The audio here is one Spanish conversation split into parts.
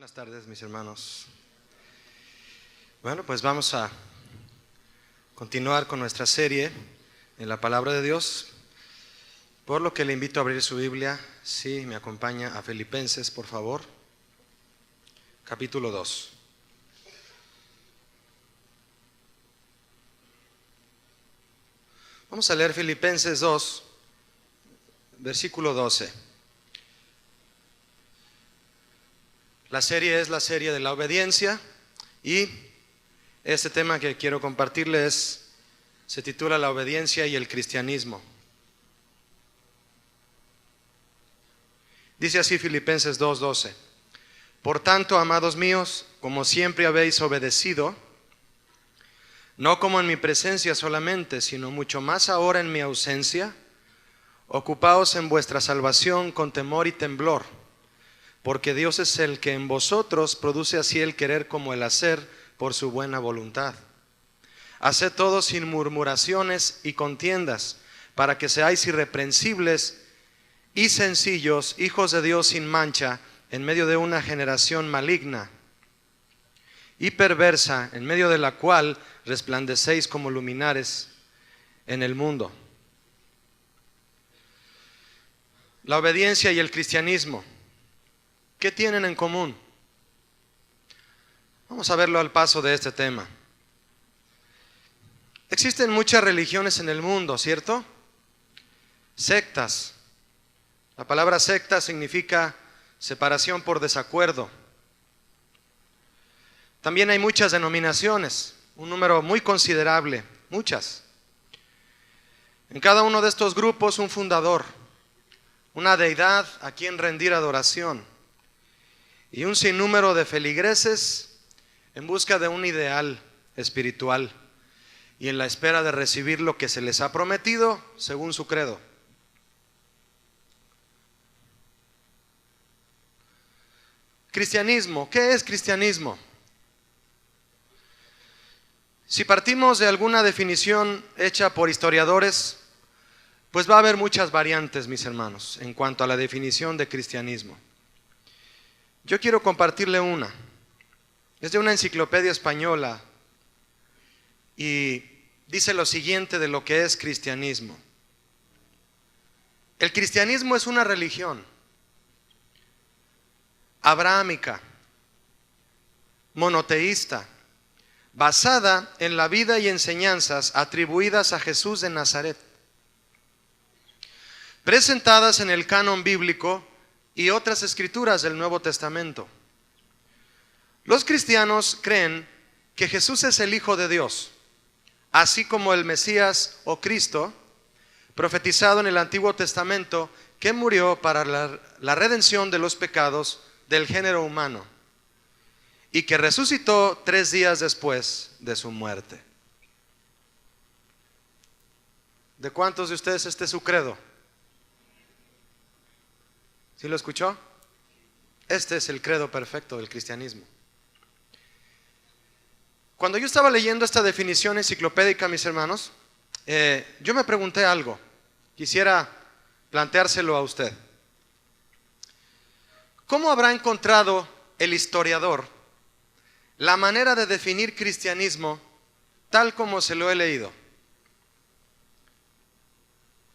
Buenas tardes, mis hermanos. Bueno, pues vamos a continuar con nuestra serie en la Palabra de Dios, por lo que le invito a abrir su Biblia, si me acompaña a Filipenses, por favor, capítulo 2. Vamos a leer Filipenses 2, versículo 12. La serie es la serie de la obediencia y este tema que quiero compartirles se titula La obediencia y el cristianismo. Dice así Filipenses 2:12: Por tanto, amados míos, como siempre habéis obedecido, no como en mi presencia solamente, sino mucho más ahora en mi ausencia, ocupaos en vuestra salvación con temor y temblor, porque Dios es el que en vosotros produce así el querer como el hacer por su buena voluntad. Haced todo sin murmuraciones y contiendas, para que seáis irreprensibles y sencillos, hijos de Dios sin mancha, en medio de una generación maligna y perversa, en medio de la cual resplandecéis como luminares en el mundo. La obediencia y el cristianismo, ¿qué tienen en común? Vamos a verlo al paso de este tema. Existen muchas religiones en el mundo, ¿cierto? Sectas. La palabra secta significa separación por desacuerdo. También hay muchas denominaciones, un número muy considerable, muchas. En cada uno de estos grupos un fundador, una deidad a quien rendir adoración, y un sinnúmero de feligreses en busca de un ideal espiritual y en la espera de recibir lo que se les ha prometido según su credo. Cristianismo, ¿qué es cristianismo? Si partimos de alguna definición hecha por historiadores, pues va a haber muchas variantes, mis hermanos, en cuanto a la definición de cristianismo. Yo quiero compartirle una. Es de una enciclopedia española y dice lo siguiente de lo que es cristianismo. El cristianismo es una religión abrahámica, monoteísta, basada en la vida y enseñanzas atribuidas a Jesús de Nazaret, presentadas en el canon bíblico y otras escrituras del Nuevo Testamento. Los cristianos creen que Jesús es el Hijo de Dios, así como el Mesías o Cristo, profetizado en el Antiguo Testamento, que murió para la redención de los pecados del género humano y que resucitó 3 días después de su muerte. ¿De cuántos de ustedes este es su credo? ¿Sí lo escuchó? Este es el credo perfecto del cristianismo. Cuando yo estaba leyendo esta definición enciclopédica, mis hermanos, yo me pregunté algo. Quisiera planteárselo a usted. ¿Cómo habrá encontrado el historiador la manera de definir cristianismo tal como se lo he leído?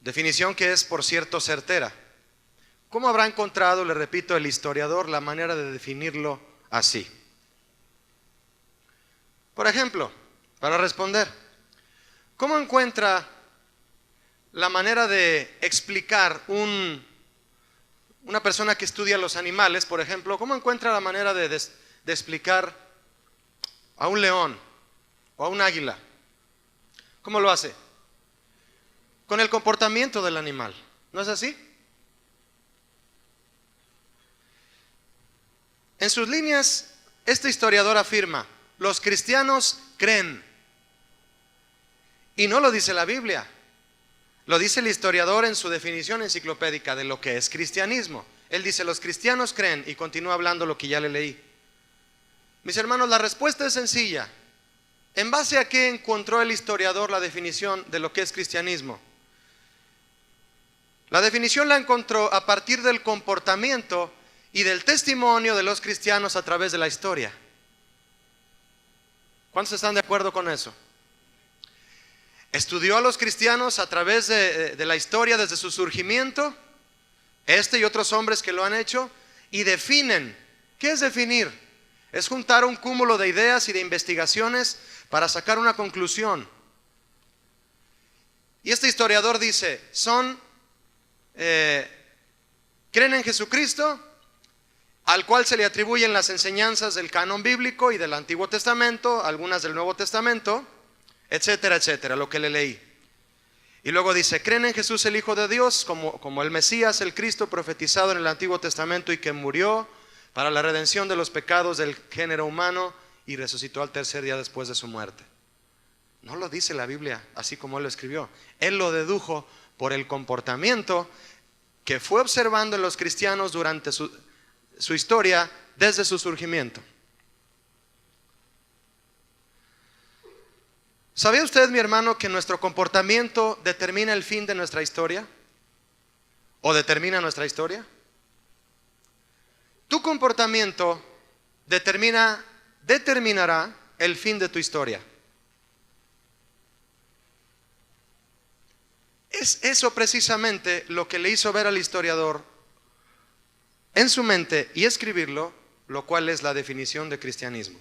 Definición que es, por cierto, certera. ¿Cómo habrá encontrado, le repito, el historiador la manera de definirlo así? Por ejemplo, para responder, ¿cómo encuentra la manera de explicar una persona que estudia los animales, por ejemplo, cómo encuentra la manera de explicar a un león o a un águila? ¿Cómo lo hace? Con el comportamiento del animal, ¿no es así? En sus líneas, este historiador afirma: los cristianos creen. Y no lo dice la Biblia, lo dice el historiador en su definición enciclopédica de lo que es cristianismo. Él dice: los cristianos creen, y continúa hablando lo que ya le leí. Mis hermanos, la respuesta es sencilla. ¿En base a qué encontró el historiador la definición de lo que es cristianismo? La definición la encontró a partir del comportamiento y del testimonio de los cristianos a través de la historia. ¿Cuántos están de acuerdo con eso? Estudió a los cristianos a través de la historia desde su surgimiento, este y otros hombres que lo han hecho, y definen. ¿Qué es definir? Es juntar un cúmulo de ideas y de investigaciones para sacar una conclusión. Y este historiador dice, creen en Jesucristo, al cual se le atribuyen las enseñanzas del canon bíblico y del Antiguo Testamento, algunas del Nuevo Testamento, etcétera, etcétera, lo que le leí. Y luego dice, creen en Jesús el Hijo de Dios como el Mesías, el Cristo profetizado en el Antiguo Testamento y que murió para la redención de los pecados del género humano y resucitó al tercer día después de su muerte. No lo dice la Biblia así como él lo escribió. Él lo dedujo por el comportamiento que fue observando en los cristianos durante su historia desde su surgimiento. ¿Sabía usted, mi hermano, que nuestro comportamiento determina el fin de nuestra historia? ¿O determina nuestra historia? Tu comportamiento determinará el fin de tu historia. Es eso precisamente lo que le hizo ver al historiador en su mente y escribirlo, lo cual es la definición de cristianismo.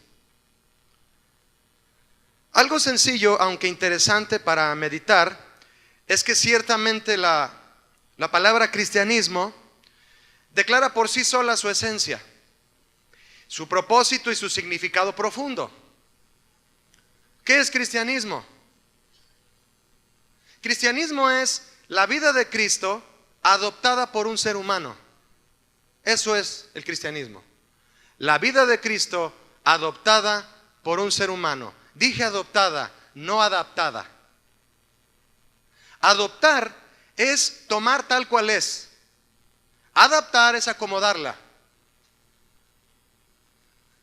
Algo sencillo, aunque interesante para meditar, es que ciertamente la palabra cristianismo declara por sí sola su esencia, su propósito y su significado profundo. ¿Qué es cristianismo? Cristianismo es la vida de Cristo adoptada por un ser humano. Eso es el cristianismo. La vida de Cristo adoptada por un ser humano. Dije adoptada, no adaptada. Adoptar es tomar tal cual es. Adaptar es acomodarla.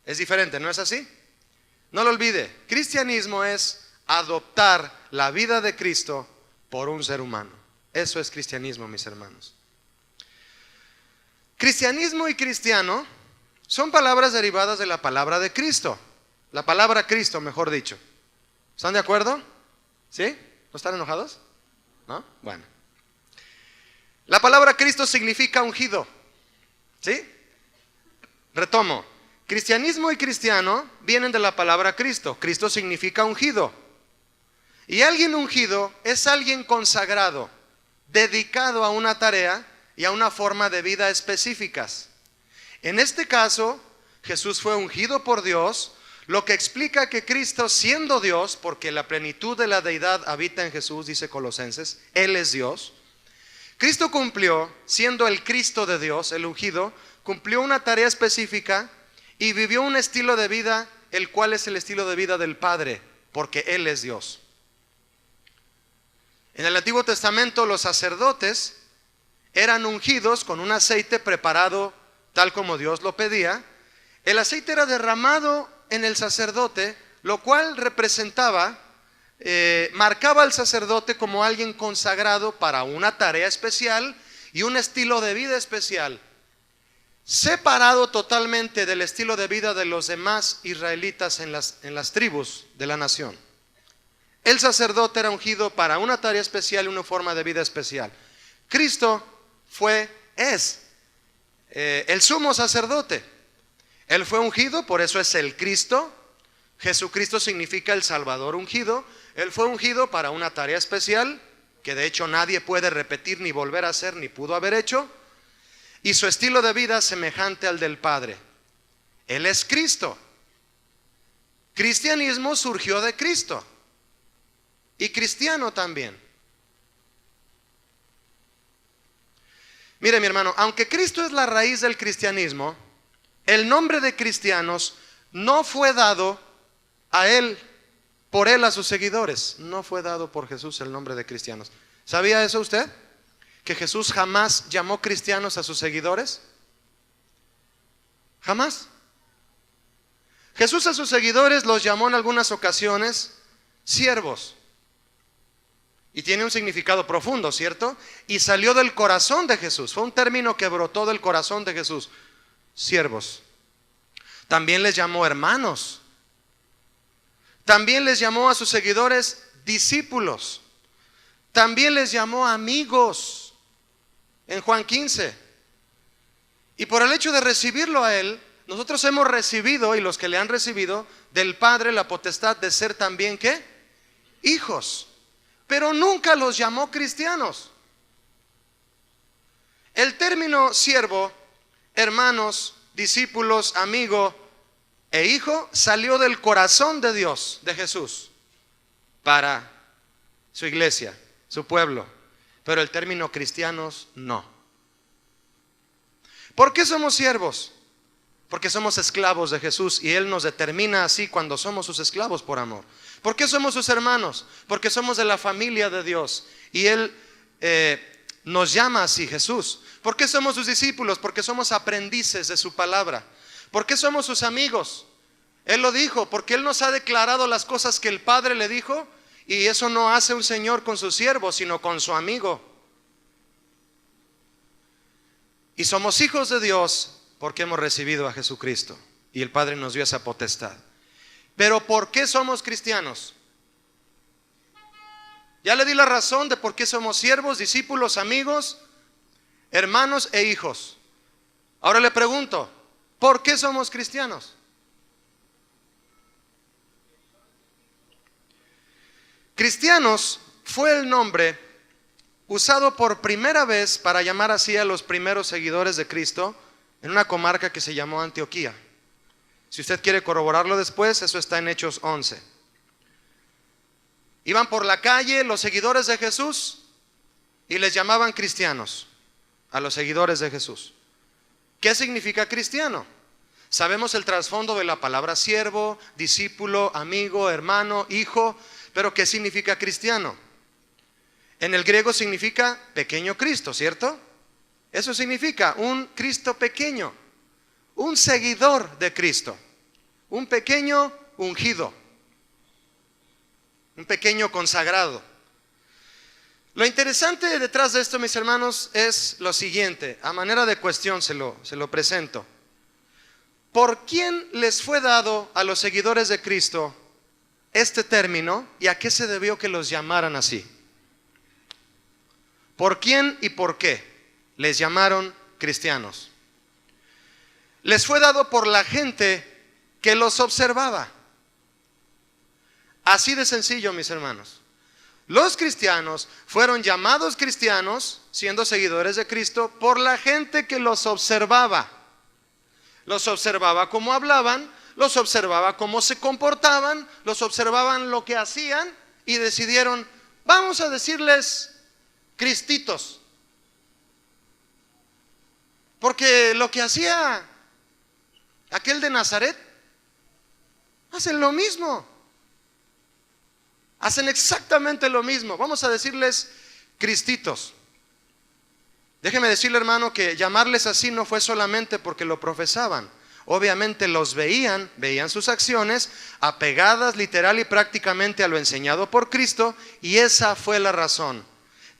Es diferente, ¿no es así? No lo olvide, cristianismo es adoptar la vida de Cristo por un ser humano. Eso es cristianismo, mis hermanos. Cristianismo y cristiano son palabras derivadas de la palabra de Cristo. La palabra Cristo, mejor dicho. ¿Están de acuerdo? ¿Sí? ¿No están enojados? ¿No? Bueno. La palabra Cristo significa ungido. ¿Sí? Retomo. Cristianismo y cristiano vienen de la palabra Cristo. Cristo significa ungido. Y alguien ungido es alguien consagrado, dedicado a una tarea y a una forma de vida específicas. En este caso, Jesús fue ungido por Dios, lo que explica que Cristo, siendo Dios, porque la plenitud de la deidad habita en Jesús, dice Colosenses, Él es Dios. Cristo cumplió, siendo el Cristo de Dios, el ungido, cumplió una tarea específica y vivió un estilo de vida, el cual es el estilo de vida del Padre, porque Él es Dios. En el Antiguo Testamento los sacerdotes eran ungidos con un aceite preparado tal como Dios lo pedía. El aceite era derramado en el sacerdote, lo cual representaba, marcaba al sacerdote como alguien consagrado para una tarea especial y un estilo de vida especial, separado totalmente del estilo de vida de los demás israelitas en las tribus de la nación. El sacerdote era ungido para una tarea especial y una forma de vida especial. Cristo es el sumo sacerdote. Él fue ungido, por eso es el Cristo. Jesucristo significa el Salvador ungido. Él fue ungido para una tarea especial que de hecho nadie puede repetir ni volver a hacer ni pudo haber hecho. Y su estilo de vida semejante al del Padre. Él es Cristo. Cristianismo surgió de Cristo. Y cristiano también. Mire, mi hermano, aunque Cristo es la raíz del cristianismo, el nombre de cristianos no fue dado a él, por él a sus seguidores. No fue dado por Jesús el nombre de cristianos. ¿Sabía eso usted? ¿Que Jesús jamás llamó cristianos a sus seguidores? Jamás. Jesús a sus seguidores los llamó en algunas ocasiones siervos. Y tiene un significado profundo, ¿cierto? Y salió del corazón de Jesús. Fue un término que brotó del corazón de Jesús. siervos. También les llamó hermanos. También les llamó a sus seguidores discípulos. También les llamó amigos en Juan 15. Y por el hecho de recibirlo a Él, nosotros hemos recibido, y los que le han recibido, del Padre la potestad de ser también, ¿qué? Hijos. Pero nunca los llamó cristianos. El término siervo, hermanos, discípulos, amigo e hijo salió del corazón de Dios, de Jesús, para su iglesia, su pueblo. Pero el término cristianos no. ¿Por qué somos siervos? Porque somos esclavos de Jesús y Él nos determina así cuando somos sus esclavos por amor. ¿Por qué somos sus hermanos? Porque somos de la familia de Dios y Él nos llama así, Jesús. ¿Por qué somos sus discípulos? Porque somos aprendices de su palabra. ¿Por qué somos sus amigos? Él lo dijo, porque Él nos ha declarado las cosas que el Padre le dijo, y eso no hace un Señor con su siervo, sino con su amigo. Y somos hijos de Dios porque hemos recibido a Jesucristo y el Padre nos dio esa potestad. Pero ¿por qué somos cristianos? Ya le di la razón de por qué somos siervos, discípulos, amigos, hermanos e hijos. Ahora le pregunto, ¿por qué somos cristianos? Cristianos fue el nombre usado por primera vez para llamar así a los primeros seguidores de Cristo en una comarca que se llamó Antioquía. Si usted quiere corroborarlo después, eso está en Hechos 11. Iban por la calle los seguidores de Jesús y les llamaban cristianos a los seguidores de Jesús. ¿Qué significa cristiano? Sabemos el trasfondo de la palabra siervo, discípulo, amigo, hermano, hijo, pero ¿qué significa cristiano? En el griego significa pequeño Cristo, ¿cierto? Eso significa un Cristo pequeño, un seguidor de Cristo, un pequeño ungido, un pequeño consagrado. Lo interesante detrás de esto, mis hermanos, es lo siguiente. A manera de cuestión se lo presento. ¿Por quién les fue dado a los seguidores de Cristo este término y a qué se debió que los llamaran así? ¿Por quién y por qué les llamaron cristianos? Les fue dado por la gente que los observaba. Así de sencillo, mis hermanos. Los cristianos fueron llamados cristianos, siendo seguidores de Cristo, por la gente que los observaba. Los observaba cómo hablaban, los observaba cómo se comportaban, los observaban lo que hacían y decidieron, vamos a decirles cristitos. Porque lo que hacía aquel de Nazaret, hacen lo mismo. Hacen exactamente lo mismo. Vamos a decirles cristitos. Déjeme decirle, hermano, que llamarles así no fue solamente porque lo profesaban. Obviamente los veían sus acciones apegadas literal y prácticamente a lo enseñado por Cristo, y esa fue la razón,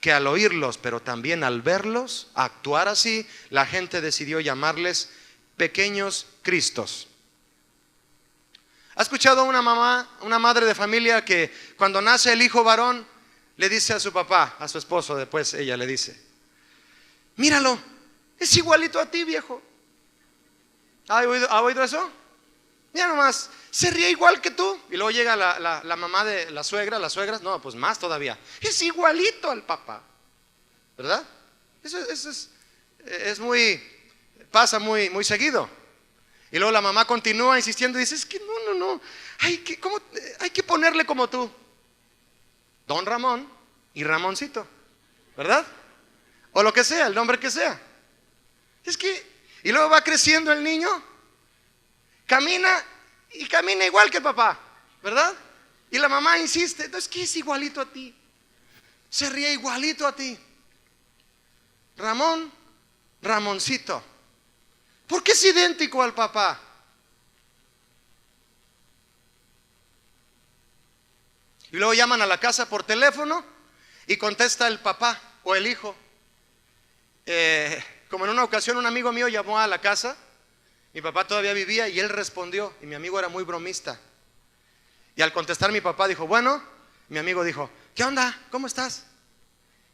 que al oírlos, pero también al verlos actuar así, la gente decidió llamarles pequeños Cristos. ¿Ha escuchado una madre de familia que cuando nace el hijo varón le dice a su papá, a su esposo, después ella le dice, míralo, es igualito a ti, viejo? ¿Ha oído eso? Mira nomás, se ríe igual que tú. Y luego llega la mamá de las suegras, no, pues más todavía, es igualito al papá, ¿verdad? Eso pasa muy seguido. Y luego la mamá continúa insistiendo y dice, es que no, hay que ponerle como tú, Don Ramón y Ramoncito, ¿verdad? O lo que sea, el nombre que sea. Y luego va creciendo el niño, camina igual que el papá, ¿verdad? Y la mamá insiste, entonces, ¿qué es igualito a ti? Se ríe igualito a ti. Ramón, Ramoncito. ¿Por qué es idéntico al papá? Y luego llaman a la casa por teléfono y contesta el papá o el hijo. Como en una ocasión un amigo mío llamó a la casa Mi papá todavía vivía y él respondió, y mi amigo era muy bromista. Y al contestar mi papá dijo, bueno, mi amigo dijo, ¿qué onda? ¿Cómo estás?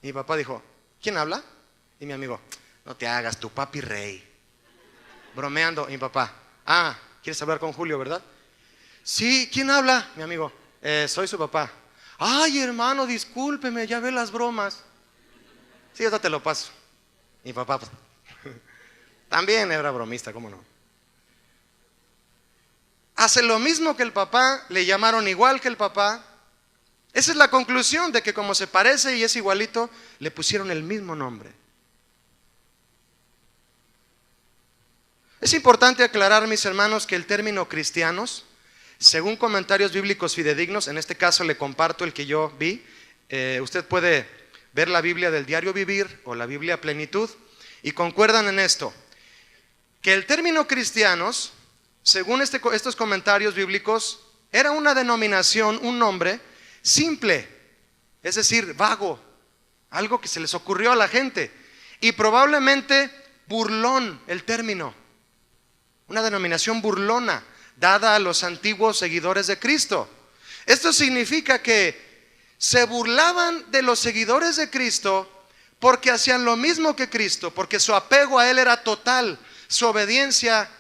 Y mi papá dijo, ¿quién habla? Y mi amigo, no te hagas, tu papi rey. Bromeando, y mi papá, ¿quieres hablar con Julio, verdad? Sí, ¿quién habla? Mi amigo, soy su papá. Ay, hermano, discúlpeme, ya ve las bromas. Sí, ahorita te lo paso. Mi papá pues, también era bromista, ¿cómo no? Hace lo mismo que el papá, le llamaron igual que el papá. Esa es la conclusión, de que como se parece y es igualito, le pusieron el mismo nombre. Es importante aclarar, mis hermanos, que el término cristianos, según comentarios bíblicos fidedignos, en este caso le comparto el que yo vi, usted puede ver la Biblia del Diario Vivir o la Biblia Plenitud, y concuerdan en esto, que el término cristianos, según estos comentarios bíblicos, era una denominación, un nombre simple, es decir, vago, algo que se les ocurrió a la gente, y probablemente burlón el término, una denominación burlona, dada a los antiguos seguidores de Cristo. Esto significa que se burlaban de los seguidores de Cristo porque hacían lo mismo que Cristo, porque su apego a Él era total, su obediencia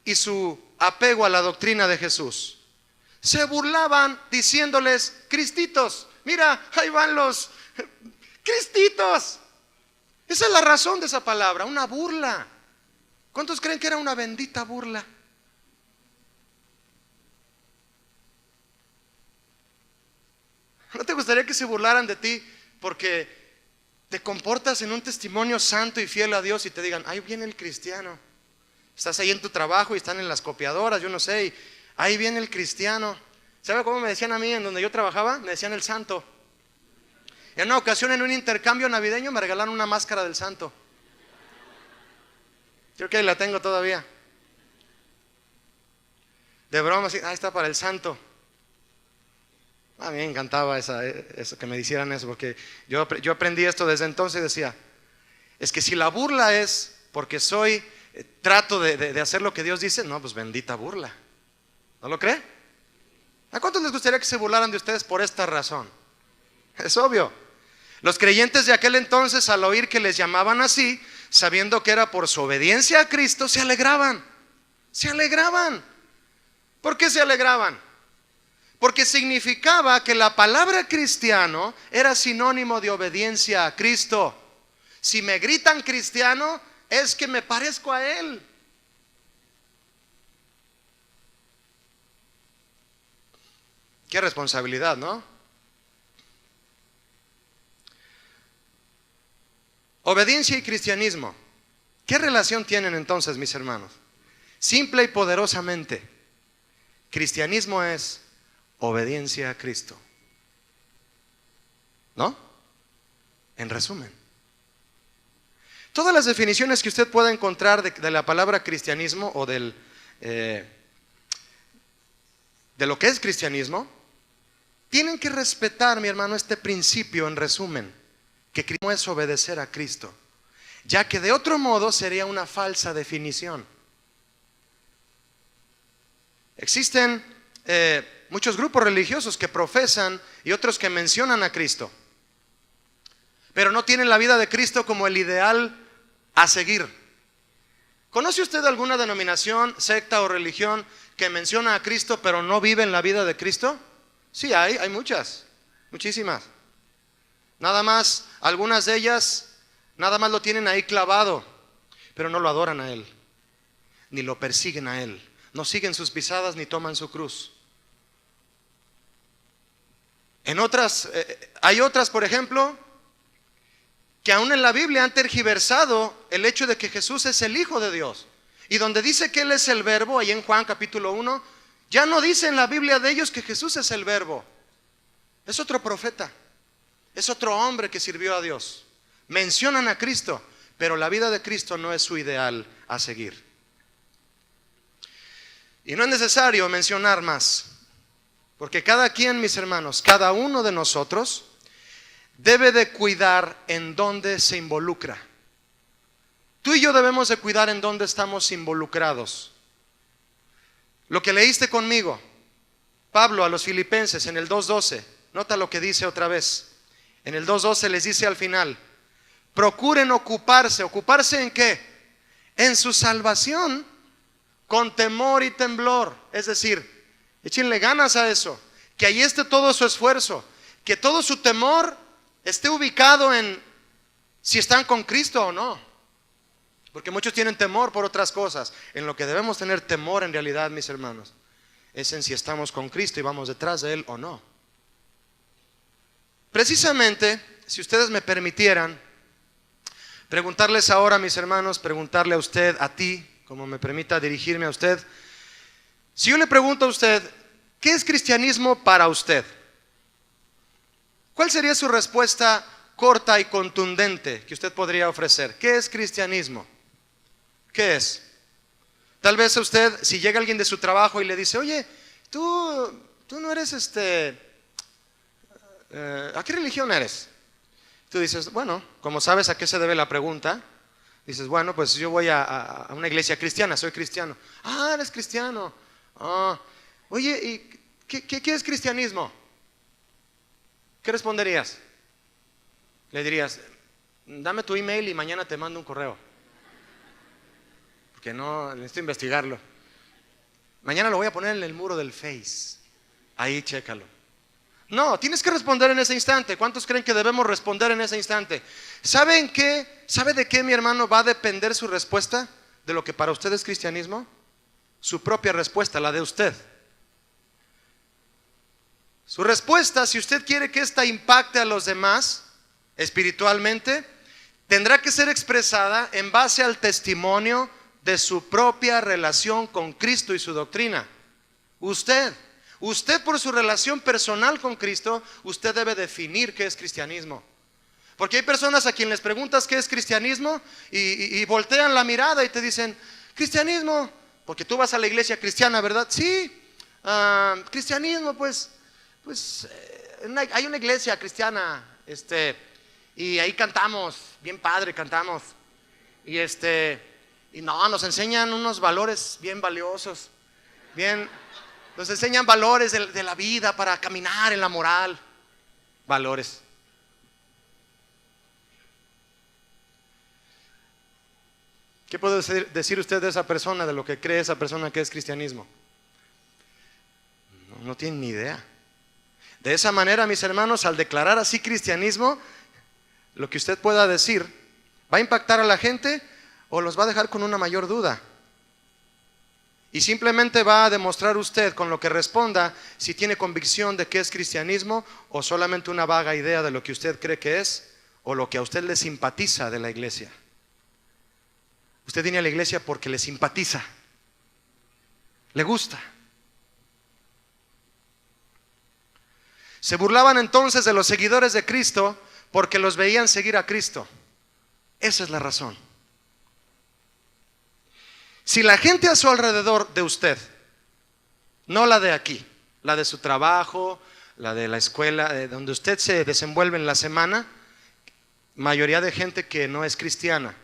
y su apego a la doctrina de Jesús. Se burlaban diciéndoles, cristitos, mira, ahí van los cristitos. Esa es la razón de esa palabra, una burla. ¿Cuántos creen que era una bendita burla? ¿No te gustaría que se burlaran de ti porque te comportas en un testimonio santo y fiel a Dios y te digan, ahí viene el cristiano? Estás ahí en tu trabajo y están en las copiadoras, yo no sé, y ahí viene el cristiano. ¿Sabe cómo me decían a mí en donde yo trabajaba? Me decían el santo. En una ocasión, en un intercambio navideño, me regalaron una máscara del santo. Creo que ahí la tengo todavía. De broma, sí, ahí está para el santo. A mí me encantaba eso, que me hicieran eso, porque yo aprendí esto desde entonces y decía, es que si la burla es porque trato de hacer lo que Dios dice, no, pues bendita burla. ¿No lo cree? ¿A cuántos les gustaría que se burlaran de ustedes por esta razón? Es obvio. Los creyentes de aquel entonces, al oír que les llamaban así, sabiendo que era por su obediencia a Cristo, se alegraban. Se alegraban. ¿Por qué se alegraban? Porque significaba que la palabra cristiano era sinónimo de obediencia a Cristo. Si me gritan cristiano, es que me parezco a Él. Qué responsabilidad, ¿no? Obediencia y cristianismo, ¿qué relación tienen entonces, mis hermanos? Simple y poderosamente, cristianismo es obediencia a Cristo, ¿no? En resumen, todas las definiciones que usted pueda encontrar de la palabra cristianismo o de lo que es cristianismo, tienen que respetar, mi hermano, este principio en resumen, que cristianismo es obedecer a Cristo, ya que de otro modo sería una falsa definición. Existen muchos grupos religiosos que profesan y otros que mencionan a Cristo, pero no tienen la vida de Cristo como el ideal a seguir. ¿Conoce usted alguna denominación, secta o religión que menciona a Cristo pero no vive en la vida de Cristo? Sí, hay muchas, muchísimas. Nada más, algunas de ellas, nada más lo tienen ahí clavado, pero no lo adoran a Él, ni lo persiguen a Él, no siguen sus pisadas ni toman su cruz. En otras, hay otras, por ejemplo, que aún en la Biblia han tergiversado el hecho de que Jesús es el Hijo de Dios. Y donde dice que Él es el Verbo, ahí en Juan capítulo 1, ya no dice en la Biblia de ellos que Jesús es el Verbo. Es otro profeta, es otro hombre que sirvió a Dios. Mencionan a Cristo, pero la vida de Cristo no es su ideal a seguir. Y no es necesario mencionar más, porque cada quien, mis hermanos, cada uno de nosotros debe de cuidar en dónde se involucra. Tú y yo debemos de cuidar en dónde estamos involucrados. Lo que leíste conmigo, Pablo a los Filipenses en el 2:12, nota lo que dice otra vez. En el 2:12 les dice al final, procuren ocuparse. ¿Ocuparse en qué? En su salvación con temor y temblor. Es decir, échenle ganas a eso, que ahí esté todo su esfuerzo, que todo su temor esté ubicado en si están con Cristo o no. Porque muchos tienen temor por otras cosas. En lo que debemos tener temor en realidad, mis hermanos, es en si estamos con Cristo y vamos detrás de Él o no. Precisamente, si ustedes me permitieran preguntarles ahora, mis hermanos, preguntarle a usted, a ti, como me permita dirigirme a usted. Si yo le pregunto a usted, ¿qué es cristianismo para usted? ¿Cuál sería su respuesta corta y contundente que usted podría ofrecer? ¿Qué es cristianismo? ¿Qué es? Tal vez a usted, si llega alguien de su trabajo y le dice, oye, tú no eres ¿a qué religión eres? Tú dices, bueno, como sabes a qué se debe la pregunta, dices, bueno, pues yo voy a una iglesia cristiana, soy cristiano. Ah, eres cristiano. Ah, oye, ¿y qué es cristianismo? ¿Qué responderías? Le dirías, dame tu email y mañana te mando un correo. Porque no, necesito investigarlo. Mañana lo voy a poner en el muro del Face. Ahí, chécalo. No, tienes que responder en ese instante. ¿Cuántos creen que debemos responder en ese instante? ¿Saben qué? ¿Sabe de qué, mi hermano, va a depender su respuesta? ¿De lo que para usted es cristianismo? Su propia respuesta, la de usted. Su respuesta, si usted quiere que ésta impacte a los demás espiritualmente, tendrá que ser expresada en base al testimonio de su propia relación con Cristo y su doctrina. Usted por su relación personal con Cristo, usted debe definir qué es cristianismo. Porque hay personas a quienes les preguntas qué es cristianismo y voltean la mirada y te dicen, cristianismo, porque tú vas a la iglesia cristiana, ¿verdad? Sí, cristianismo, pues hay una iglesia cristiana, y ahí cantamos, bien padre cantamos, y no, nos enseñan unos valores bien valiosos, nos enseñan valores de la vida para caminar en la moral, valores. ¿Qué puede decir usted de esa persona, de lo que cree esa persona que es cristianismo? No tiene ni idea. De esa manera, mis hermanos, al declarar así cristianismo, lo que usted pueda decir, ¿va a impactar a la gente o los va a dejar con una mayor duda? Y simplemente va a demostrar usted con lo que responda si tiene convicción de que es cristianismo o solamente una vaga idea de lo que usted cree que es o lo que a usted le simpatiza de la iglesia. Usted viene a la iglesia porque le simpatiza, le gusta. Se burlaban entonces de los seguidores de Cristo porque los veían seguir a Cristo. Esa es la razón. Si la gente a su alrededor de usted, no la de aquí, la de su trabajo, la de la escuela, donde usted se desenvuelve en la semana, mayoría de gente que no es cristiana.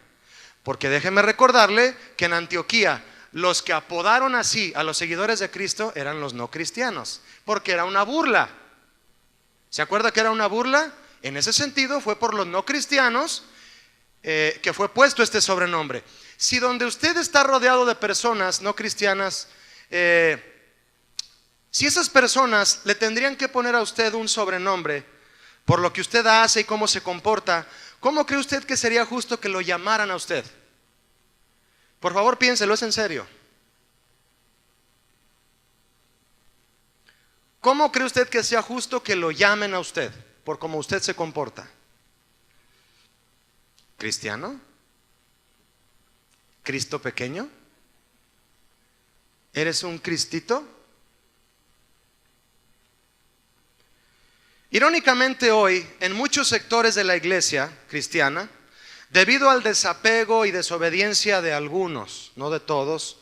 Porque déjeme recordarle que en Antioquía los que apodaron así a los seguidores de Cristo eran los no cristianos, porque era una burla. ¿Se acuerda que era una burla? En ese sentido fue por los no cristianos que fue puesto este sobrenombre. Si donde usted está rodeado de personas no cristianas, si esas personas le tendrían que poner a usted un sobrenombre por lo que usted hace y cómo se comporta, ¿cómo cree usted que sería justo que lo llamaran a usted? Por favor, piénselo, es en serio. ¿Cómo cree usted que sea justo que lo llamen a usted por cómo usted se comporta? ¿Cristiano? ¿Cristo pequeño? ¿Eres un cristito? Irónicamente hoy, en muchos sectores de la iglesia cristiana, debido al desapego y desobediencia de algunos, no de todos,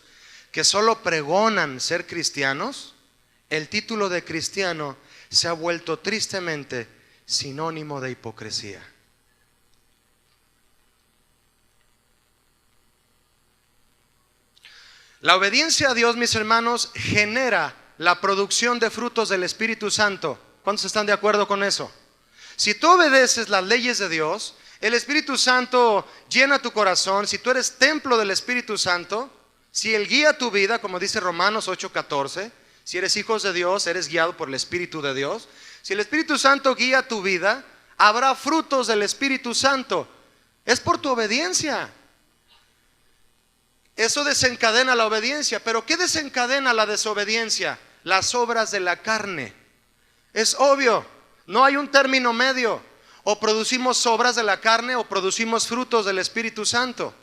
que solo pregonan ser cristianos, el título de cristiano se ha vuelto tristemente sinónimo de hipocresía. La obediencia a Dios, mis hermanos, genera la producción de frutos del Espíritu Santo. ¿Cuántos están de acuerdo con eso? Si tú obedeces las leyes de Dios, el Espíritu Santo llena tu corazón. Si tú eres templo del Espíritu Santo, si Él guía tu vida, como dice Romanos 8:14, si eres hijos de Dios, eres guiado por el Espíritu de Dios. Si el Espíritu Santo guía tu vida, habrá frutos del Espíritu Santo. Es por tu obediencia. Eso desencadena la obediencia. ¿Pero qué desencadena la desobediencia? Las obras de la carne. Es obvio, no hay un término medio. O producimos obras de la carne o producimos frutos del Espíritu Santo.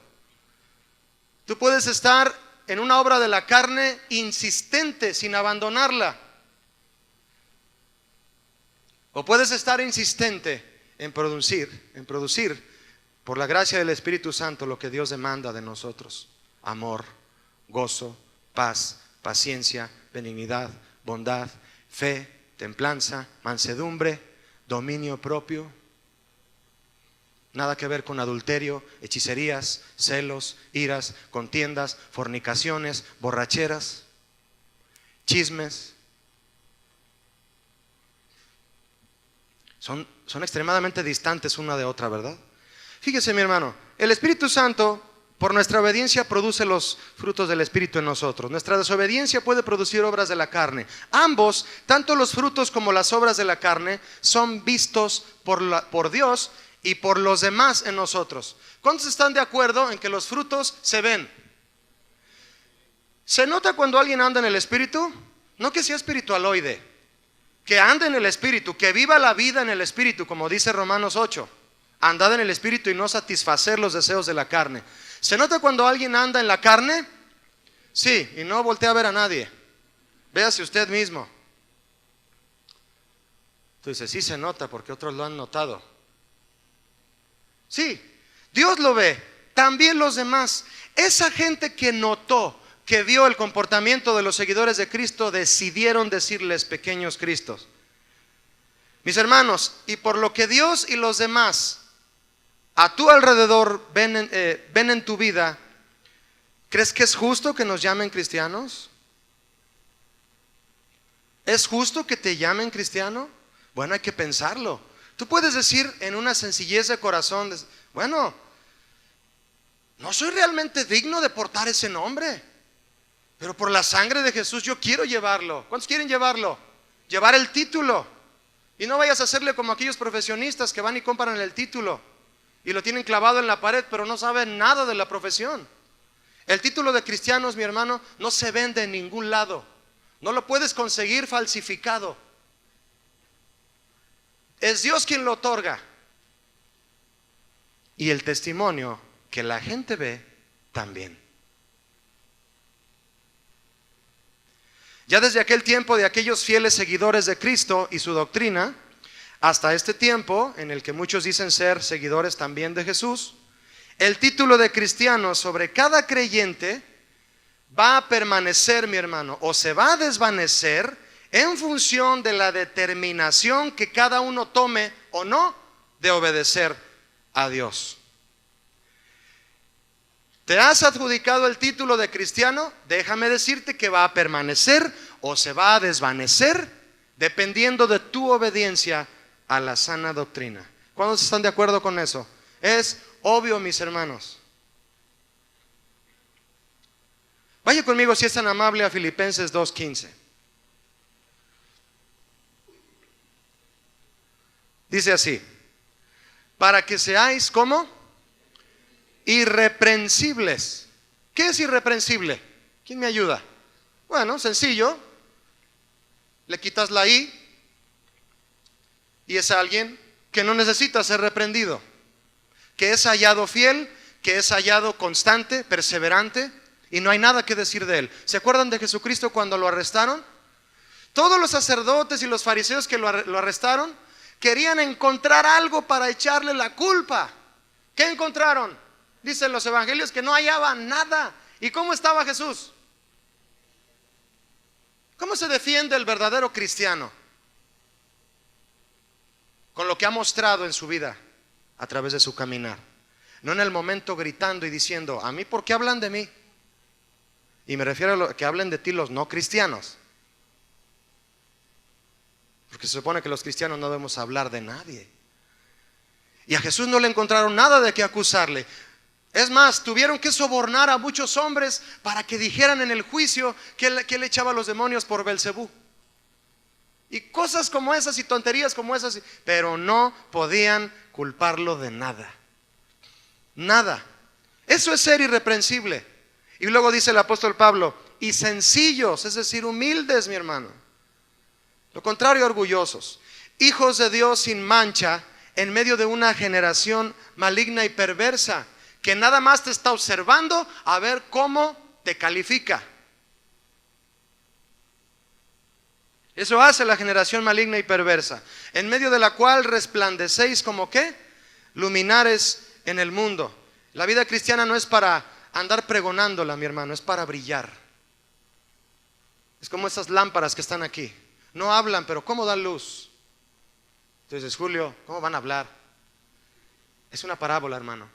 Tú puedes estar en una obra de la carne insistente sin abandonarla. O puedes estar insistente en producir por la gracia del Espíritu Santo lo que Dios demanda de nosotros: amor, gozo, paz, paciencia, benignidad, bondad, fe, templanza, mansedumbre, dominio propio. Nada que ver con adulterio, hechicerías, celos, iras, contiendas, fornicaciones, borracheras, chismes. Son extremadamente distantes una de otra, ¿verdad? Fíjese, mi hermano, el Espíritu Santo, por nuestra obediencia, produce los frutos del Espíritu en nosotros. Nuestra desobediencia puede producir obras de la carne. Ambos, tanto los frutos como las obras de la carne, son vistos por Dios y por los demás en nosotros. ¿Cuántos están de acuerdo en que los frutos se ven? ¿Se nota cuando alguien anda en el Espíritu? No que sea espiritualoide, que ande en el Espíritu, que viva la vida en el Espíritu, como dice Romanos 8. Andad en el Espíritu y no satisfacer los deseos de la carne. ¿Se nota cuando alguien anda en la carne? Sí, y no voltea a ver a nadie. Véase usted mismo. Entonces sí se nota porque otros lo han notado. Sí, Dios lo ve, también los demás. Esa gente que notó, que vio el comportamiento de los seguidores de Cristo, decidieron decirles pequeños Cristos. Mis hermanos, y por lo que Dios y los demás a tu alrededor ven en tu vida, ¿crees que es justo que nos llamen cristianos? ¿Es justo que te llamen cristiano? Bueno, hay que pensarlo. Tú puedes decir en una sencillez de corazón, bueno, no soy realmente digno de portar ese nombre, pero por la sangre de Jesús yo quiero llevarlo. ¿Cuántos quieren llevarlo? Llevar el título. Y no vayas a hacerle como aquellos profesionistas que van y compran el título y lo tienen clavado en la pared, pero no saben nada de la profesión. El título de cristianos, mi hermano, no se vende en ningún lado. No lo puedes conseguir falsificado. Es Dios quien lo otorga. Y el testimonio que la gente ve también. Ya desde aquel tiempo de aquellos fieles seguidores de Cristo y su doctrina, hasta este tiempo en el que muchos dicen ser seguidores también de Jesús, el título de cristiano sobre cada creyente va a permanecer, mi hermano, o se va a desvanecer en función de la determinación que cada uno tome o no de obedecer a Dios. ¿Te has adjudicado el título de cristiano? Déjame decirte que va a permanecer o se va a desvanecer dependiendo de tu obediencia a la sana doctrina. ¿Cuántos están de acuerdo con eso? Es obvio, mis hermanos. Vaya conmigo, si es tan amable, a Filipenses 2:15. Dice así: para que seáis, ¿cómo? Irreprensibles. ¿Qué es irreprensible? ¿Quién me ayuda? Bueno, sencillo. Le quitas la I y es alguien que no necesita ser reprendido, que es hallado fiel, que es hallado constante, perseverante, y no hay nada que decir de él. ¿Se acuerdan de Jesucristo cuando lo arrestaron? Todos los sacerdotes y los fariseos que lo arrestaron querían encontrar algo para echarle la culpa. ¿Qué encontraron? Dicen los evangelios que no hallaban nada. ¿Y cómo estaba Jesús? ¿Cómo se defiende el verdadero cristiano? Con lo que ha mostrado en su vida a través de su caminar. No en el momento gritando y diciendo: ¿a mí por qué hablan de mí? Y me refiero a que hablen de ti los no cristianos. Porque se supone que los cristianos no debemos hablar de nadie. Y a Jesús no le encontraron nada de qué acusarle. Es más, tuvieron que sobornar a muchos hombres para que dijeran en el juicio que él echaba a los demonios por Belcebú. Y cosas como esas y tonterías como esas, pero no podían culparlo de nada. Nada. Eso es ser irreprensible. Y luego dice el apóstol Pablo, y sencillos, es decir, humildes, mi hermano. Lo contrario, orgullosos. Hijos de Dios sin mancha en medio de una generación maligna y perversa, que nada más te está observando a ver cómo te califica. Eso hace la generación maligna y perversa, en medio de la cual resplandecéis como ¿qué? Luminares en el mundo. La vida cristiana no es para andar pregonándola, mi hermano, es para brillar. Es como esas lámparas que están aquí. No hablan, pero ¿cómo dan luz? Entonces, Julio, ¿cómo van a hablar? Es una parábola, hermano.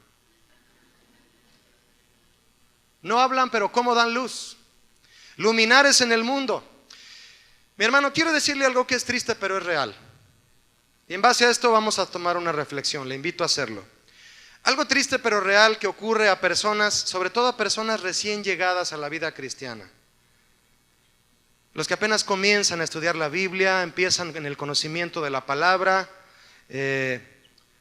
No hablan, pero ¿cómo dan luz? Luminares en el mundo. Mi hermano, quiero decirle algo que es triste, pero es real. Y en base a esto vamos a tomar una reflexión, le invito a hacerlo. Algo triste, pero real que ocurre a personas, sobre todo a personas recién llegadas a la vida cristiana. Los que apenas comienzan a estudiar la Biblia, empiezan en el conocimiento de la palabra,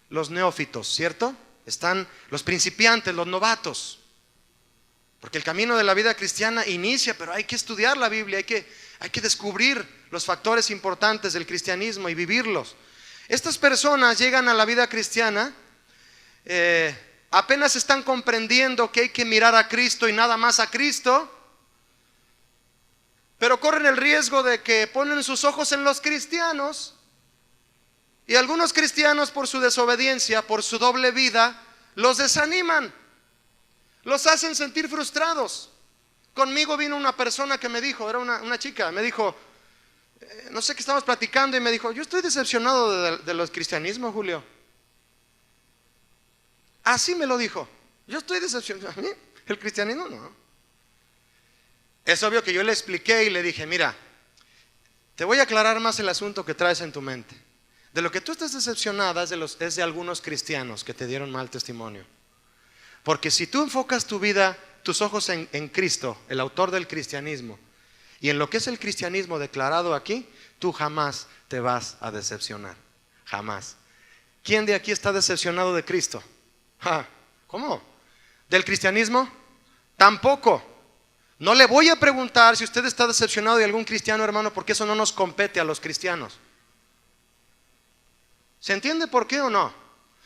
los neófitos, ¿cierto? Están los principiantes, los novatos. Porque el camino de la vida cristiana inicia, pero hay que estudiar la Biblia, hay que descubrir los factores importantes del cristianismo y vivirlos. Estas personas llegan a la vida cristiana, apenas están comprendiendo que hay que mirar a Cristo y nada más a Cristo, pero corren el riesgo de que ponen sus ojos en los cristianos, y algunos cristianos por su desobediencia, por su doble vida, los desaniman, los hacen sentir frustrados. Conmigo vino una persona que me dijo, era una chica, me dijo, no sé qué estábamos platicando, y me dijo, yo estoy decepcionado de los cristianismos, Julio. Así me lo dijo, yo estoy decepcionado. ¿A mí? ¿El cristianismo? No. Es obvio que yo le expliqué y le dije, mira, te voy a aclarar más el asunto que traes en tu mente. De lo que tú estás decepcionada es de algunos cristianos que te dieron mal testimonio. Porque si tú enfocas tu vida, tus ojos en Cristo, el autor del cristianismo, y en lo que es el cristianismo declarado aquí, tú jamás te vas a decepcionar. Jamás. ¿Quién de aquí está decepcionado de Cristo? ¿Cómo? ¿Del cristianismo? Tampoco. No le voy a preguntar si usted está decepcionado de algún cristiano, hermano, porque eso no nos compete a los cristianos. ¿Se entiende por qué o no?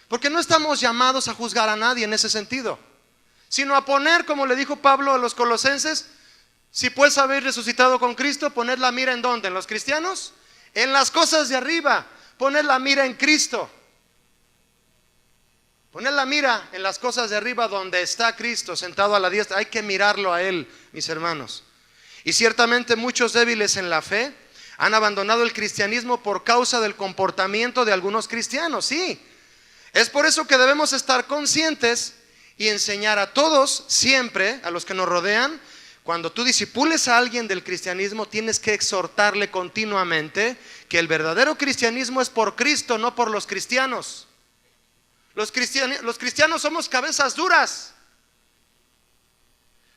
Porque no estamos llamados a juzgar a nadie en ese sentido, sino a poner, como le dijo Pablo a los colosenses, si pues habéis resucitado con Cristo, poned la mira ¿en dónde? ¿En los cristianos? En las cosas de arriba, poned la mira en Cristo. Poned la mira en las cosas de arriba donde está Cristo sentado a la diestra. Hay que mirarlo a Él, mis hermanos. Y ciertamente muchos débiles en la fe han abandonado el cristianismo por causa del comportamiento de algunos cristianos. Sí, es por eso que debemos estar conscientes y enseñar a todos siempre, a los que nos rodean. Cuando tú discipules a alguien del cristianismo, tienes que exhortarle continuamente que el verdadero cristianismo es por Cristo, no por los cristianos. Los cristianos somos cabezas duras,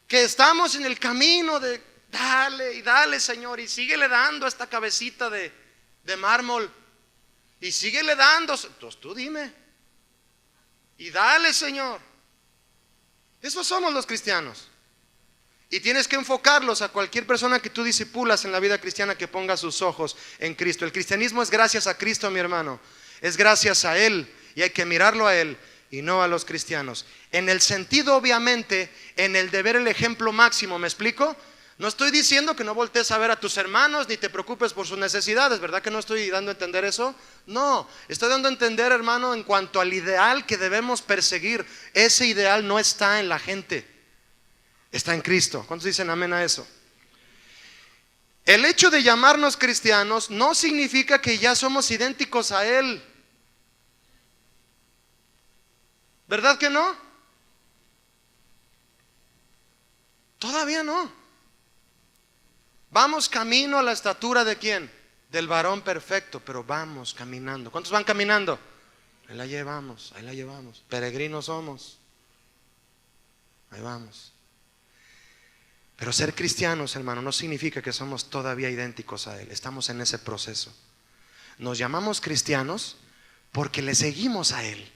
que estamos en el camino de dale y dale, Señor, y síguele dando a esta cabecita de mármol, y síguele dando. Entonces tú dime, y dale, Señor. Esos somos los cristianos. Y tienes que enfocarlos a cualquier persona que tú discipulas en la vida cristiana, que ponga sus ojos en Cristo. El cristianismo es gracias a Cristo, mi hermano. Es gracias a Él. Y hay que mirarlo a Él y no a los cristianos. En el sentido, obviamente, en el de ver el ejemplo máximo, ¿me explico? No estoy diciendo que no voltees a ver a tus hermanos ni te preocupes por sus necesidades, ¿verdad que no estoy dando a entender eso? No, estoy dando a entender, hermano, en cuanto al ideal que debemos perseguir. Ese ideal no está en la gente, está en Cristo. ¿Cuántos dicen amén a eso? El hecho de llamarnos cristianos no significa que ya somos idénticos a Él. ¿Verdad que no? Todavía no. Vamos camino a la estatura ¿de quién? Del varón perfecto, pero vamos caminando. ¿Cuántos van caminando? Ahí la llevamos, ahí la llevamos. Peregrinos somos. Ahí vamos. Pero ser cristianos, hermano, no significa que somos todavía idénticos a Él. Estamos en ese proceso. Nos llamamos cristianos porque le seguimos a Él,